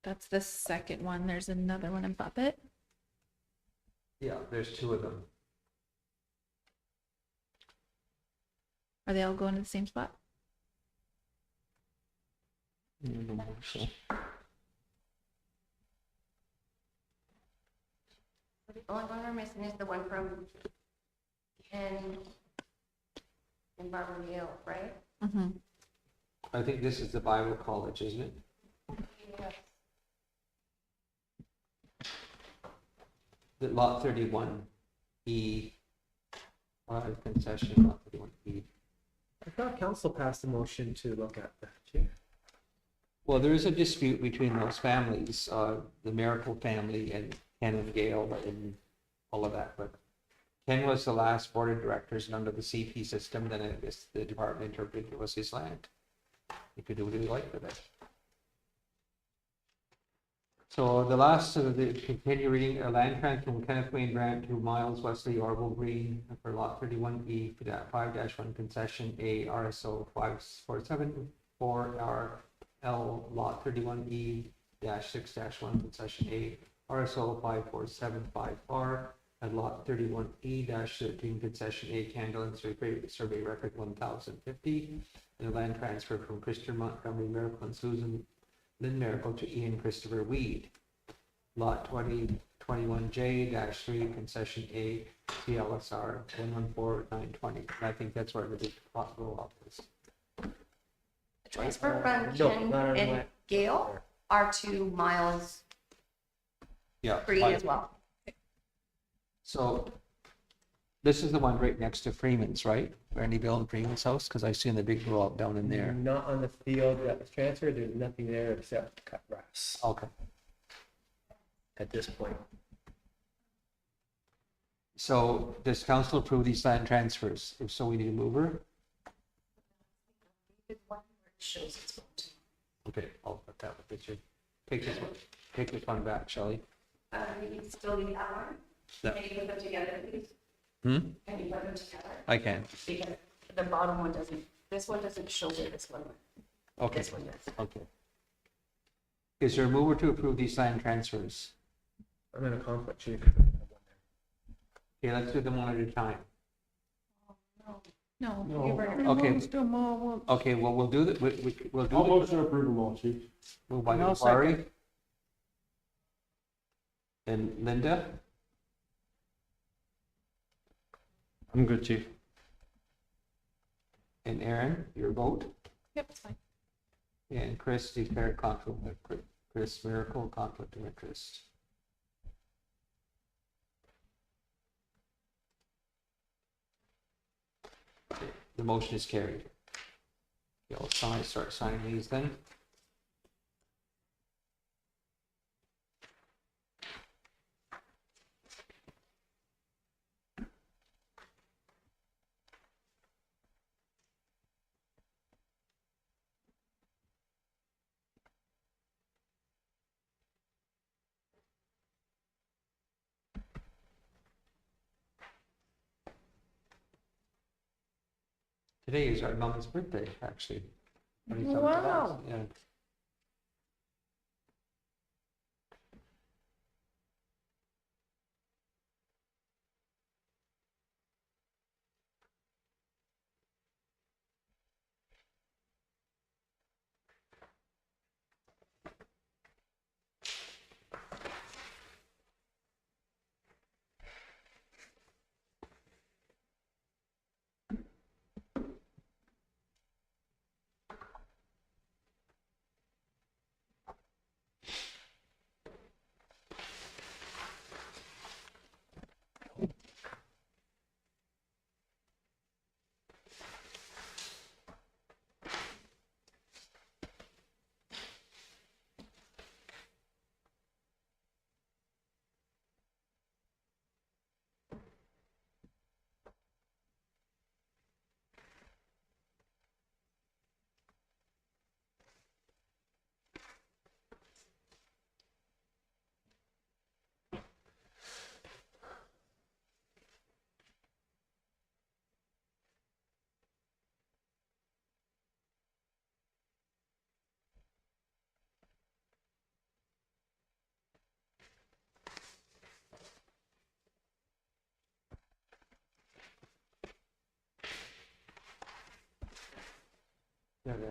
That's the second one. There's another one in Buffett. Yeah, there's two of them. Are they all going to the same spot? So, The only one we're missing is the one from Ken and Barbara Yale, right? Mm-hmm. I think this is the Bible college, isn't it? Yes. The lot 31E, concession, lot 31E. I thought council passed a motion to look at that, Chief. Well, there is a dispute between those families, the Miracle family and Ken and Gail and all of that, but Ken was the last board of directors, and under the CP system, then I guess the department interpreted it was his land. He could do what he liked with it. So the last of the continue reading, a land transfer from Kenneth Wayne Grant to Miles Wesley Orville Green for lot 31E, 5-1 concession A, RSO 5474 RL, lot 31E-6-1 concession A, RSO 5475R, and lot 31E-13 concession A, Candle and survey record 1050, and a land transfer from Christian Montgomery Miracle and Susan Lynn Miracle to Ian Christopher Weed. Lot 2021J-3 concession A, CLSR 114920. And I think that's where the big plot roll up is. The transfer from No, Ken not on and my- Gail are to Miles Yeah. Green as well. So this is the one right next to Freeman's, right? Randy Bill and Freeman's house, because I seen the big roll up down in there. Not on the field that was transferred, there's nothing there except cut grass Okay. at this point. So does council approve these land transfers? If so, we need a mover. Shows it's going to. Okay, I'll put that with Richard. Take this one back, Shelley. You still need that one? No. Can you put them together, please? Hmm? Can you put them together? I can. Because the bottom one doesn't, this one doesn't show where this one went. Okay, This one does. okay. Is there a mover to approve these land transfers? I'm in a conflict, Chief. Okay, let's do them one at a time. No, No. you were. Okay. Okay, well, we'll do that, we'll I'll do motion to approve them all, Chief. the move by I'll Macquarie. And Linda, I'm good, chief. and Aaron, your vote, Yep, it's fine. and Chris declared conflict, Chris Miracle, conflict of interest. Okay, the motion is carried. Okay, I'll start signing these then. Today is our mom's birthday, actually. 27th of August, Wow. Yeah.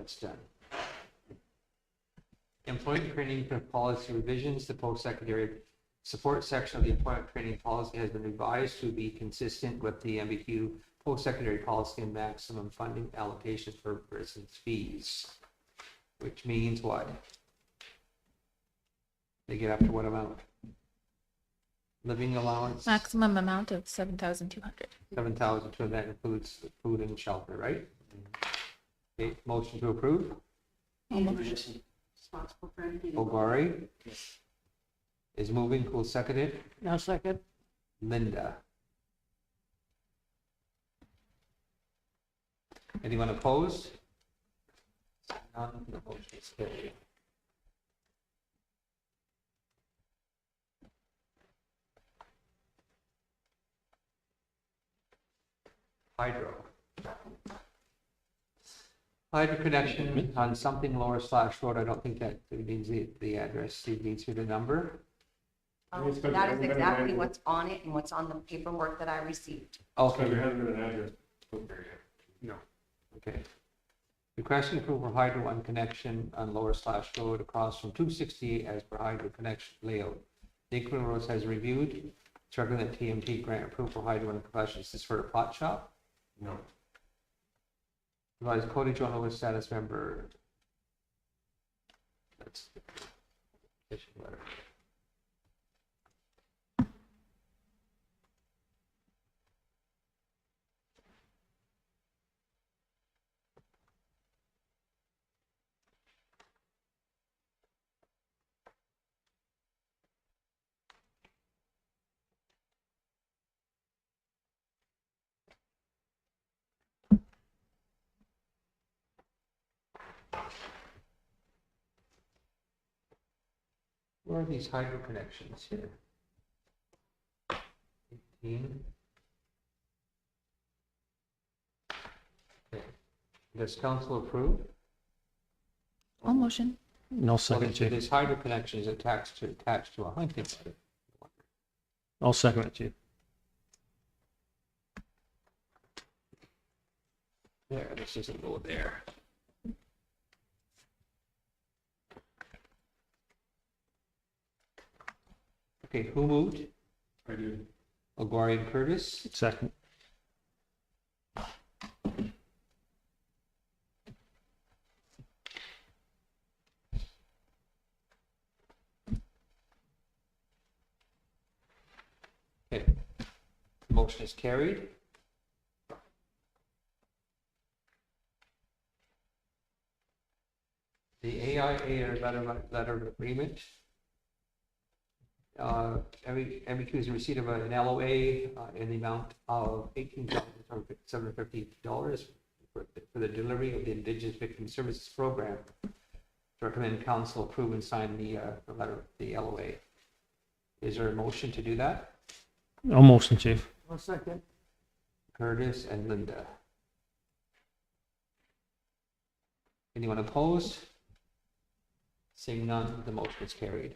that's done. Employment training for policy revisions, the post-secondary support section of the employment training policy has been revised to be consistent with the MBQ post-secondary policy and maximum funding allocations for persons' fees. Which means what? They get up to what amount? Living allowance? Maximum amount of 7,200. 7,000, that includes the food and shelter, right? Okay, motion to approve. Responsible for anything. Ogari is moving, who'll second it? Now second. Linda. Anyone opposed? None, the motion is carried. Hydro. Hydro connection on something lower slash road, I don't think that it needs the address, it needs the number. That is exactly what's on it and what's on the paperwork that I received. So Okay, there hasn't been an address put there yet. No. okay. Requesting approval for hydro one connection on lower slash road across from 268 as per hydro connection layout. The Equal Roads has reviewed, it's recommended that TMT grant approval for hydro one connection. Is this for a pot shop? No. Advise Cody Jono with status member. That's the petition letter. Where are these hydro connections here? 18. Okay. Does council approve? All motion. No Well, second, Chief. this hydro connection is attached to a hunting letter. I'll second it, Chief. There, this doesn't go there. Okay, who moved? I did. Aguirre and Curtis. Second. Okay. Motion is carried. The AIA letter of agreement. MBQ is in receipt of an LOA in the amount of $18,750 for the delivery of the Indigenous Victim Services Program. To recommend council approve and sign the letter, the LOA. Is there a motion to do that? I'll motion, Chief. I'll second. Curtis and Linda. Anyone opposed? Seeing none, the motion is carried.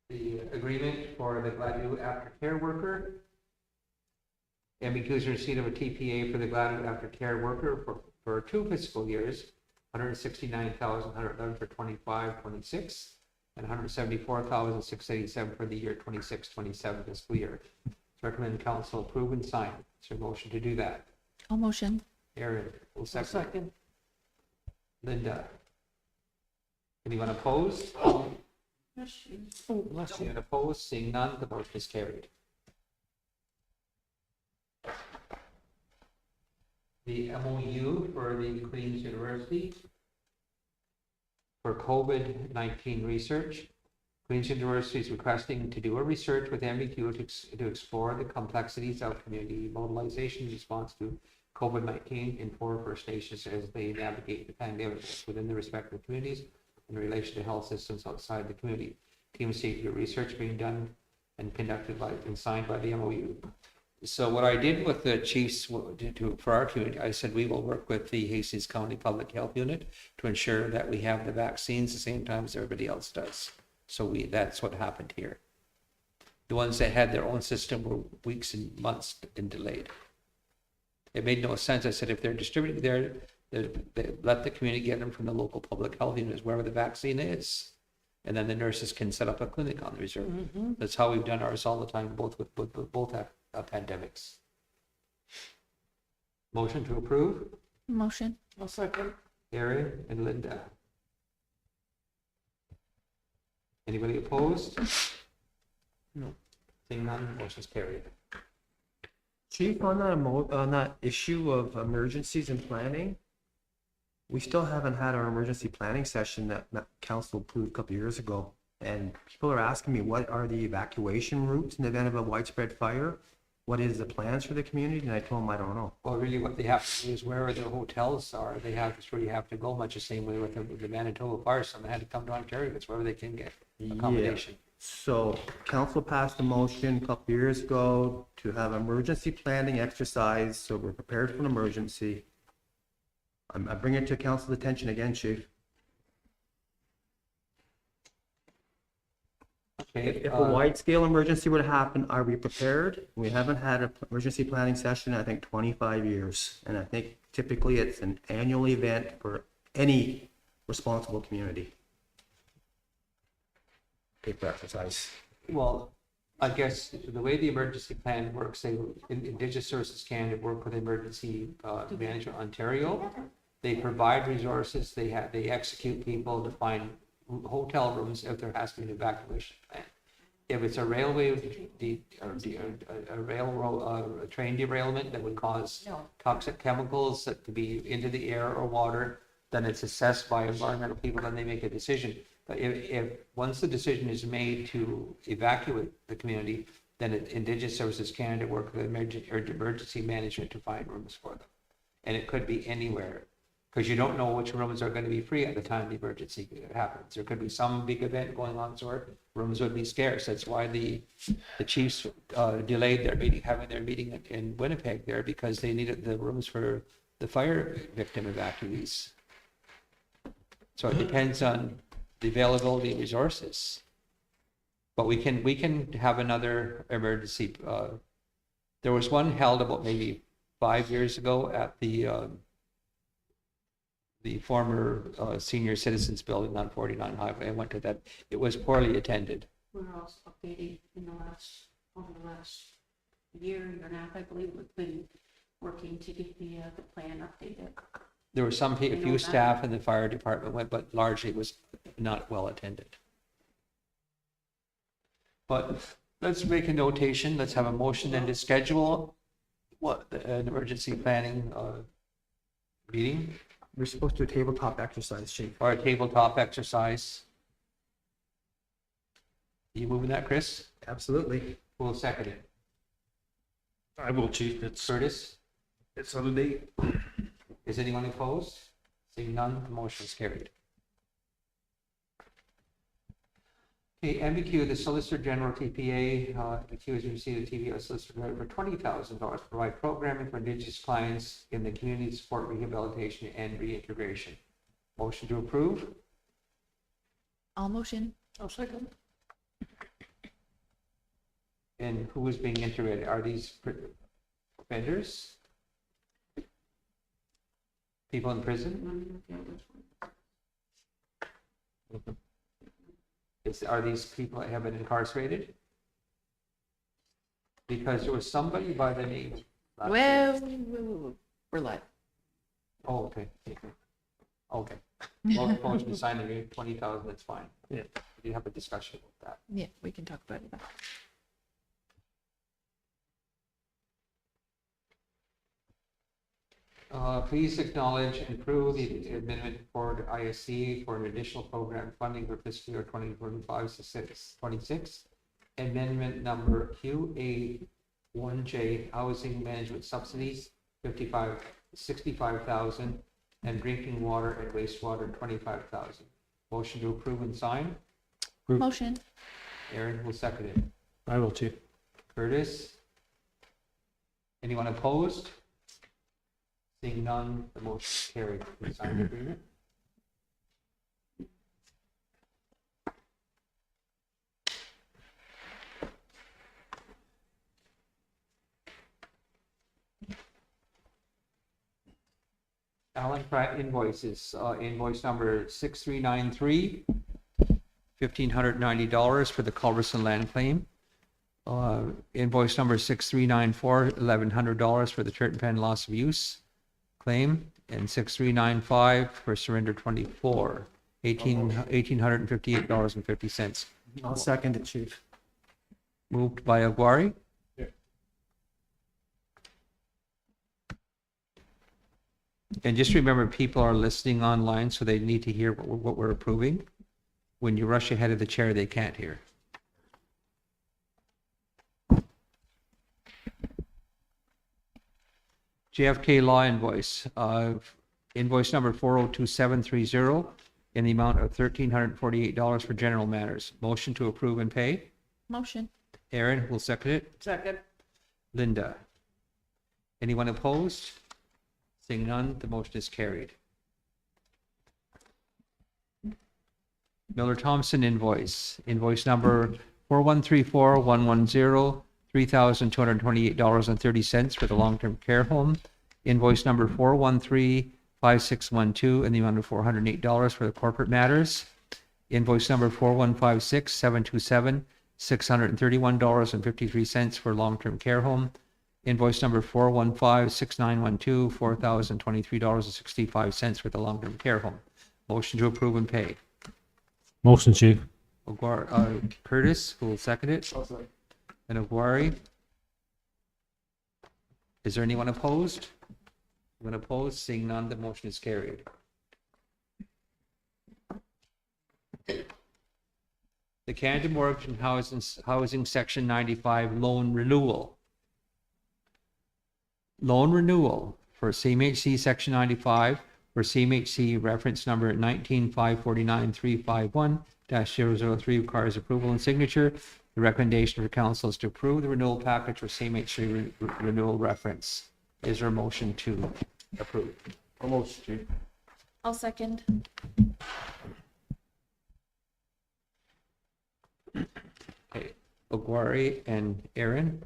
The agreement for the Gladue aftercare worker. MBQ is in receipt of a TPA for the Gladue aftercare worker for 2 fiscal years, $169,111 for 25-26, and $174,687 for the year 26-27 fiscal year. Recommend council approve and sign. Is there a motion to do that? All motion. Aaron, will I'll second. second. Linda. Anyone opposed? Oh, bless you. Anyone opposed? Seeing none, the motion is carried. The MOU for the Queen's University for COVID-19 research. Queen's University is requesting to do a research with MBQ to explore the complexities of community mobilization in response to COVID-19 in 4 First Nations as they navigate the pandemic within their respective communities in relation to health systems outside the community. Team safety research being done and conducted by and signed by the MOU. So what I did with the chiefs for our community, I said we will work with the Hastings County Public Health Unit to ensure that we have the vaccines the same time as everybody else does. So that's what happened here. The ones that had their own system were weeks and months and delayed. It made no sense. I said, if they're distributing they let the community get them from the local public health units, wherever the vaccine is. And then the nurses can set up a clinic on the reserve. That's how we've done ours all the time, both with both pandemics. Motion to approve, Motion. I'll second. Gary and Linda. Anybody opposed? No. Seeing none, motion's carried. Chief, on that issue of emergencies and planning, we still haven't had our emergency planning session that council approved a couple years ago. And people are asking me, what are the evacuation routes in the event of a widespread fire? What is the plans for the community? And I told them, I don't know. Well, really what they have to do is wherever their hotels are, that's where you have to go, much the same way with the Manitoba fire. Someone had to come to Ontario. It's wherever they can get accommodation. So council passed a motion a couple years ago to have emergency planning exercise, so we're prepared for an emergency. I'm bringing it to council's attention again, chief. Okay, If a wide-scale emergency were to happen, are we prepared? We haven't had an emergency planning session in, I think, 25 years. And I think typically it's an annual event for any responsible community. Paper exercise. well, I guess the way the emergency plan works, say, Indigenous Services Canada work with Emergency Management Ontario. They provide resources, they execute people to find hotel rooms if there has to be an evacuation plan. If it's a a train derailment that would cause toxic chemicals that to be into the air or water, then it's assessed by environmental people, then they make a decision. But if once the decision is made to evacuate the community, then Indigenous Services Canada work with emergency management to find rooms for them. And it could be anywhere, because you don't know which rooms are going to be free at the time the emergency happens. There could be some big event going on, so rooms would be scarce. That's why the chiefs delayed their meeting, having their meeting in Winnipeg there, because they needed the rooms for the fire victim evacuees. So it depends on the availability of resources. But we can have another emergency. There was one held about maybe 5 years ago at the former senior citizens building on 49 Highway. I went to that. It was poorly attended. We're also updating over the last year and a half, I believe, we've been working to get the plan updated. There were a few staff in the fire department went, but largely it was not well attended. But let's make a notation. Let's have a motion then to schedule an emergency planning meeting We're supposed to do a tabletop exercise, chief. or a tabletop exercise. You moving that, Chris? Absolutely. We'll second it. I will, chief. Curtis, It's on the date. is anyone opposed? Seeing none, the motion is carried. Okay, MBQ, the Solicitor General TPA, MBQ has received a TPA solicitor for $20,000 to provide programming for Indigenous clients in the community support rehabilitation and reintegration. Motion to approve? All motion. I'll second. And who is being integrated? Are these offenders? People in prison? Are these people that have been incarcerated? Because there was somebody by the name. Well, we're live. Oh, okay. Okay. Well, the motion to sign the 20,000, that's fine. Yeah. We have a discussion about that. Yeah, we can talk about it. Please acknowledge and approve the amendment for ISC for an additional program funding for fiscal year 2025-26. Amendment number QA1J, housing management subsidies, 65,000, and drinking water and wastewater, 25,000. Motion to approve and sign. Motion. Aaron will second it. I will, chief. Curtis? Anyone opposed? Seeing none, the motion is carried. We sign the agreement. Alan Pratt invoices, invoice number 6393, $1,590 for the Culberson land claim. Invoice number 6394, $1,100 for the Churton Pen loss of use claim, and 6395 for surrender 24, $1,858.50. I'll second it, Chief. Moved by Aguirre. Yeah. And just remember, people are listening online, so they need to hear what we're approving. When you rush ahead of the chair, they can't hear. JFK Law invoice, invoice number 402730 in the amount of $1,348 for general matters. Motion to approve and pay. Motion. Aaron will second it. Second. Linda. Anyone opposed? Seeing none, the motion is carried. Miller Thompson invoice, invoice number 4134110, $3,228.30 for the long-term care home. Invoice number 4135612 in the amount of $408 for the corporate matters. Invoice number 4156727, $631.53 for long-term care home. Invoice number 4156912, $4,023.65 for the long-term care home. Motion to approve and pay. Motion, Chief. Curtis, who will second it, and Aguirre. Is there anyone opposed? Anyone opposed? Seeing none, the motion is carried. The Canada Mortgage and Housing Section 95 loan renewal. Loan renewal for CMHC Section 95 for CMHC reference number 19549-351-003 requires approval and signature. The recommendation for council is to approve the renewal package for CMHC renewal reference. Is there a motion to approve? Almost, Chief. I'll second. Okay, Aguirre and Aaron.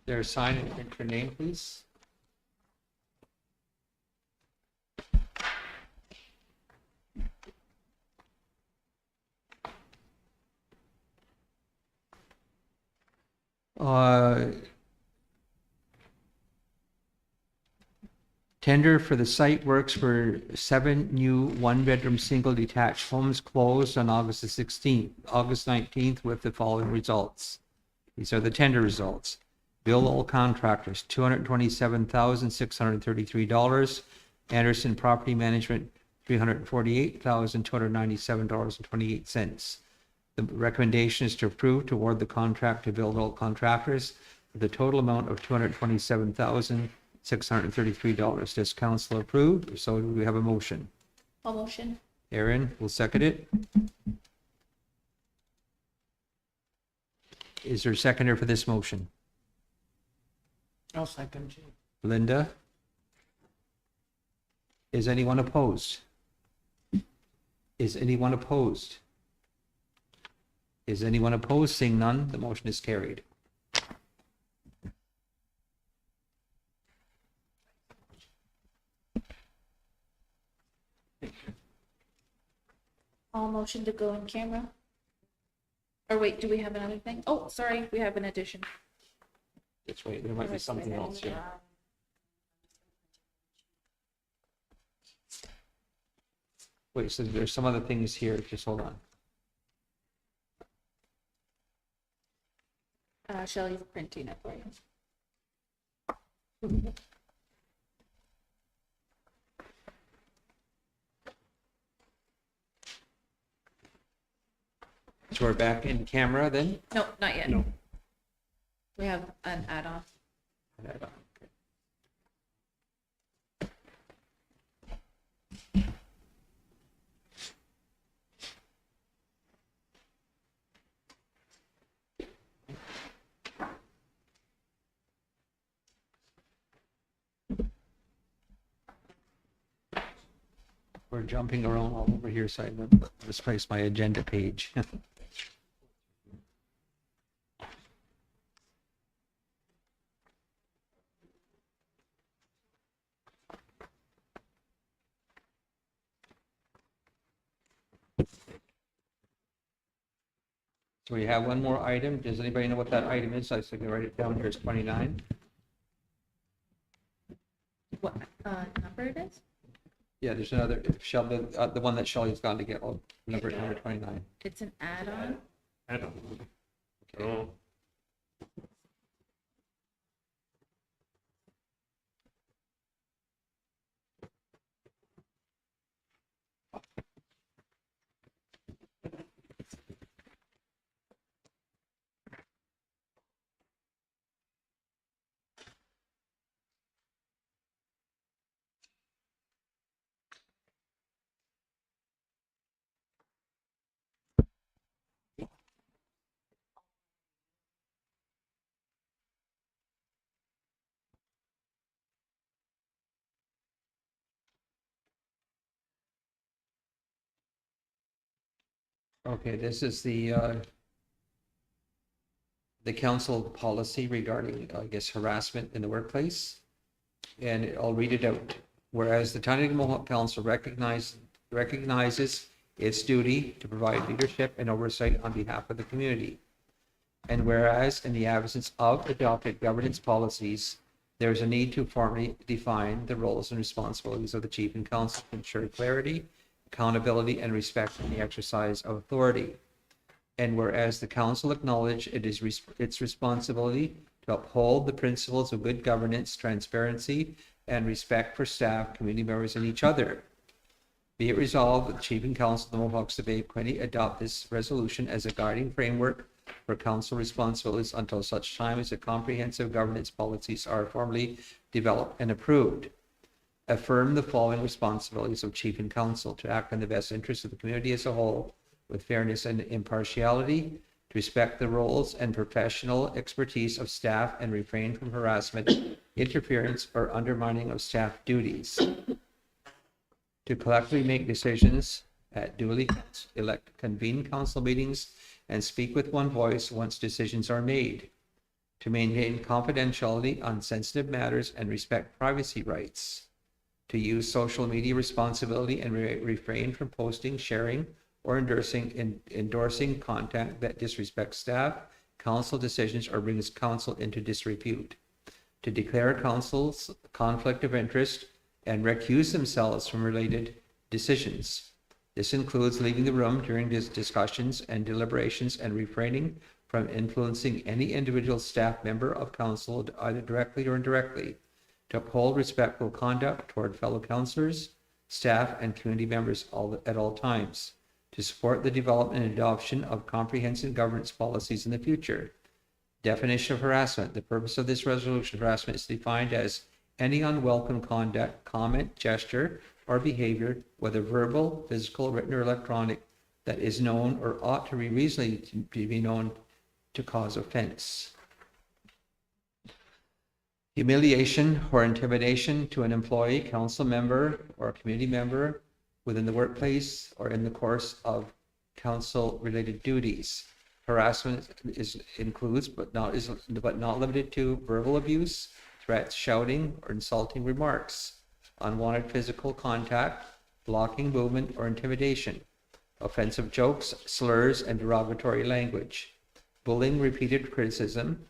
There, sign and print your name, please. Tender for the site works for 7 new one-bedroom single detached homes closed on August the 16th, August 19th with the following results. These are the tender results. Bill all contractors, $227,633. Anderson Property Management, $348,297.28. The recommendation is to approve to award the contract to Bill all contractors for the total amount of $227,633. Does council approve? So do we have a motion? I'll motion. Aaron will second it. Is there a seconder for this motion? I'll second, Chief. Linda? Is anyone opposed? Is anyone opposed? Is anyone opposed? Seeing none, the motion is carried. I'll motion to go in camera. Or wait, do we have another thing? Oh, sorry, we have an addition. Let's wait, there might be something else here. Wait, so there's some other things here, just hold on. Shelley's printing it for you. So we're back in camera then? No, not yet. No. We have an add-on. We're jumping around all over here, so I misplaced my agenda page. So we have one more item. Does anybody know what that item is? I can write it down here. It's 29. What number it is? Yeah, there's another, Shelby, the one that Shelley's gone to get, number 29. It's an add-on. I don't know. Okay, this is the council policy regarding, I guess, harassment in the workplace. And I'll read it out. Whereas the Tyendinaga Mohawk Council recognizes its duty to provide leadership and oversight on behalf of the community. And whereas in the absence of adopted governance policies, there is a need to formally define the roles and responsibilities of the chief and council to ensure clarity, accountability, and respect in the exercise of authority. And whereas the council acknowledge it is its responsibility to uphold the principles of good governance, transparency, and respect for staff, community members, and each other. Be it resolved that the chief and council of the Mohawks of Bay Quinte adopt this resolution as a guiding framework for council responsibilities until such time as the comprehensive governance policies are formally developed and approved. Affirm the following responsibilities of chief and council: to act in the best interest of the community as a whole with fairness and impartiality, to respect the roles and professional expertise of staff and refrain from harassment, interference, or undermining of staff duties, to collectively make decisions at duly convened council meetings and speak with one voice once decisions are made, to maintain confidentiality on sensitive matters and respect privacy rights, to use social media responsibility and refrain from posting, sharing, or endorsing content that disrespects staff, council decisions, or brings council into disrepute, to declare council's conflict of interest and recuse themselves from related decisions. This includes leaving the room during discussions and deliberations and refraining from influencing any individual staff member of council, either directly or indirectly, to uphold respectful conduct toward fellow councillors, staff, and community members at all times, to support the development and adoption of comprehensive governance policies in the future. Definition of harassment. The purpose of this resolution: harassment is defined as any unwelcome conduct, comment, gesture, or behavior, whether verbal, physical, written, or electronic, that is known or ought to be reasonably to be known to cause offense. Humiliation or intimidation to an employee, council member, or a community member within the workplace or in the course of council-related duties. Harassment includes, but not limited to, verbal abuse, threats, shouting, or insulting remarks, unwanted physical contact, blocking movement, or intimidation, offensive jokes, slurs, and derogatory language, bullying, repeated criticism,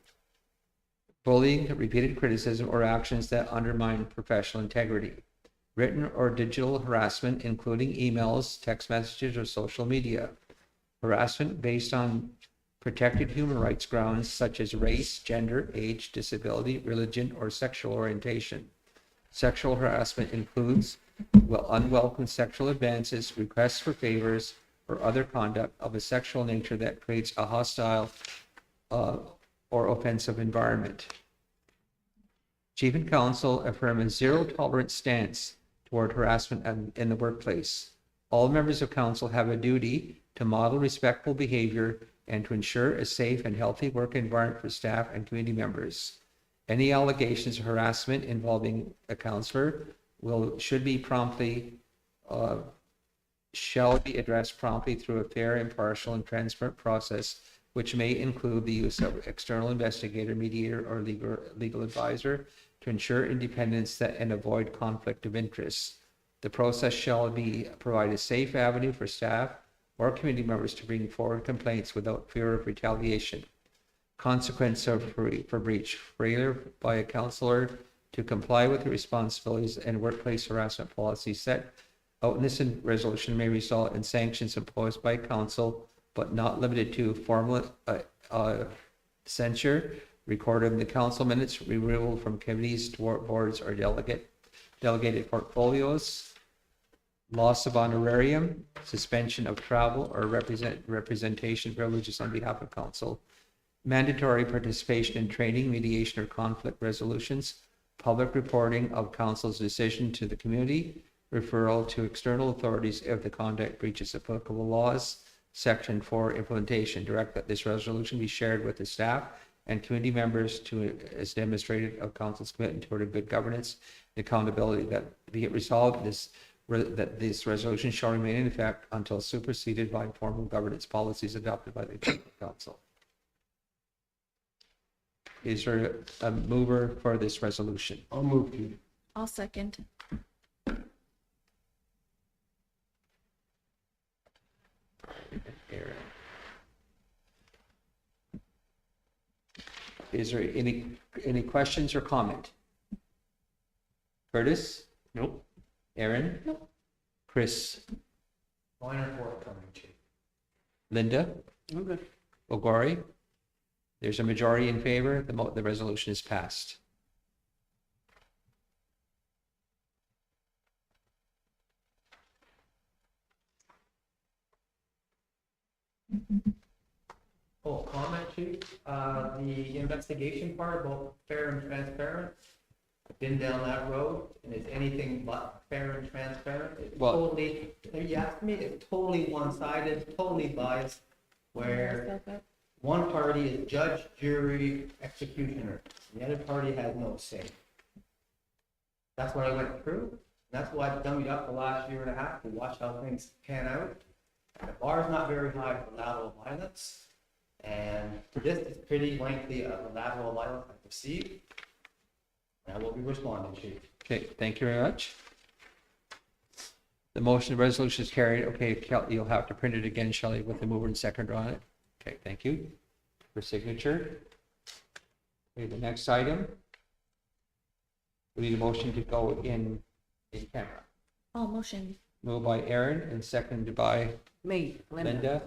or actions that undermine professional integrity, written or digital harassment, including emails, text messages, or social media, harassment based on protected human rights grounds such as race, gender, age, disability, religion, or sexual orientation. Sexual harassment includes unwelcome sexual advances, requests for favors, or other conduct of a sexual nature that creates a hostile or offensive environment. Chief and council affirm a zero tolerance stance toward harassment in the workplace. All members of council have a duty to model respectful behavior and to ensure a safe and healthy work environment for staff and community members. Any allegations of harassment involving a councillor should be promptly shall be addressed promptly through a fair, impartial, and transparent process, which may include the use of external investigator, mediator, or legal advisor to ensure independence and avoid conflict of interest. The process shall provide a safe avenue for staff or community members to bring forward complaints without fear of retaliation. Consequence for breach: failure by a counselor to comply with the responsibilities and workplace harassment policies set out in this resolution may result in sanctions imposed by council, but not limited to formal censure, recorded in the council minutes, removal from committees, boards, or delegated portfolios, loss of honorarium, suspension of travel or representation privileges on behalf of council, mandatory participation in training, mediation, or conflict resolutions, public reporting of council's decision to the community, referral to external authorities if the conduct breaches applicable laws. Section 4, implementation. Direct that this resolution be shared with the staff and community members as demonstrated of council's commitment toward good governance and accountability. That be it resolved that this resolution shall remain in effect until superseded by formal governance policies adopted by the council. Is there a mover for this resolution? I'll move to. I'll second. Aaron. Is there any questions or comment? Curtis? Nope. Aaron? Nope. Chris? Minor forthcoming, Chief. Linda? I'm good. Ogori? There's a majority in favor. The resolution is passed. Oh, comment, Chief? The investigation part about fair and transparent, I've been down that road, and it's anything but fair and transparent. It's Well- totally, you asked me, it's totally one-sided, totally biased, where one party is judge, jury, executioner, the other party has no say. That's what I went through, and that's why I've dummied up the last year and a half to watch how things pan out. The bar's not very high for lateral violence, and this is pretty lengthy lateral violence I perceive. And I will be responding, Chief. Okay, thank you very much. The motion, the resolution is carried. Okay, you'll have to print it again, Shelley, with the mover and seconder on it. Okay, thank you for signature. Okay, the next item. We need a motion to go in camera. Oh, motion. Moved by Aaron and seconded by Me, Linda. Linda.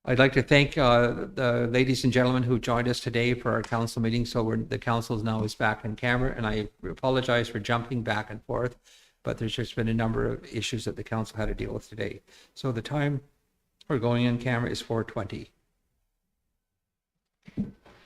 I'd like to thank the ladies and gentlemen who joined us today for our council meeting. So the council now is back in camera, and I apologize for jumping back and forth, but there's just been a number of issues that the council had to deal with today. So the time we're going in camera is 4:20.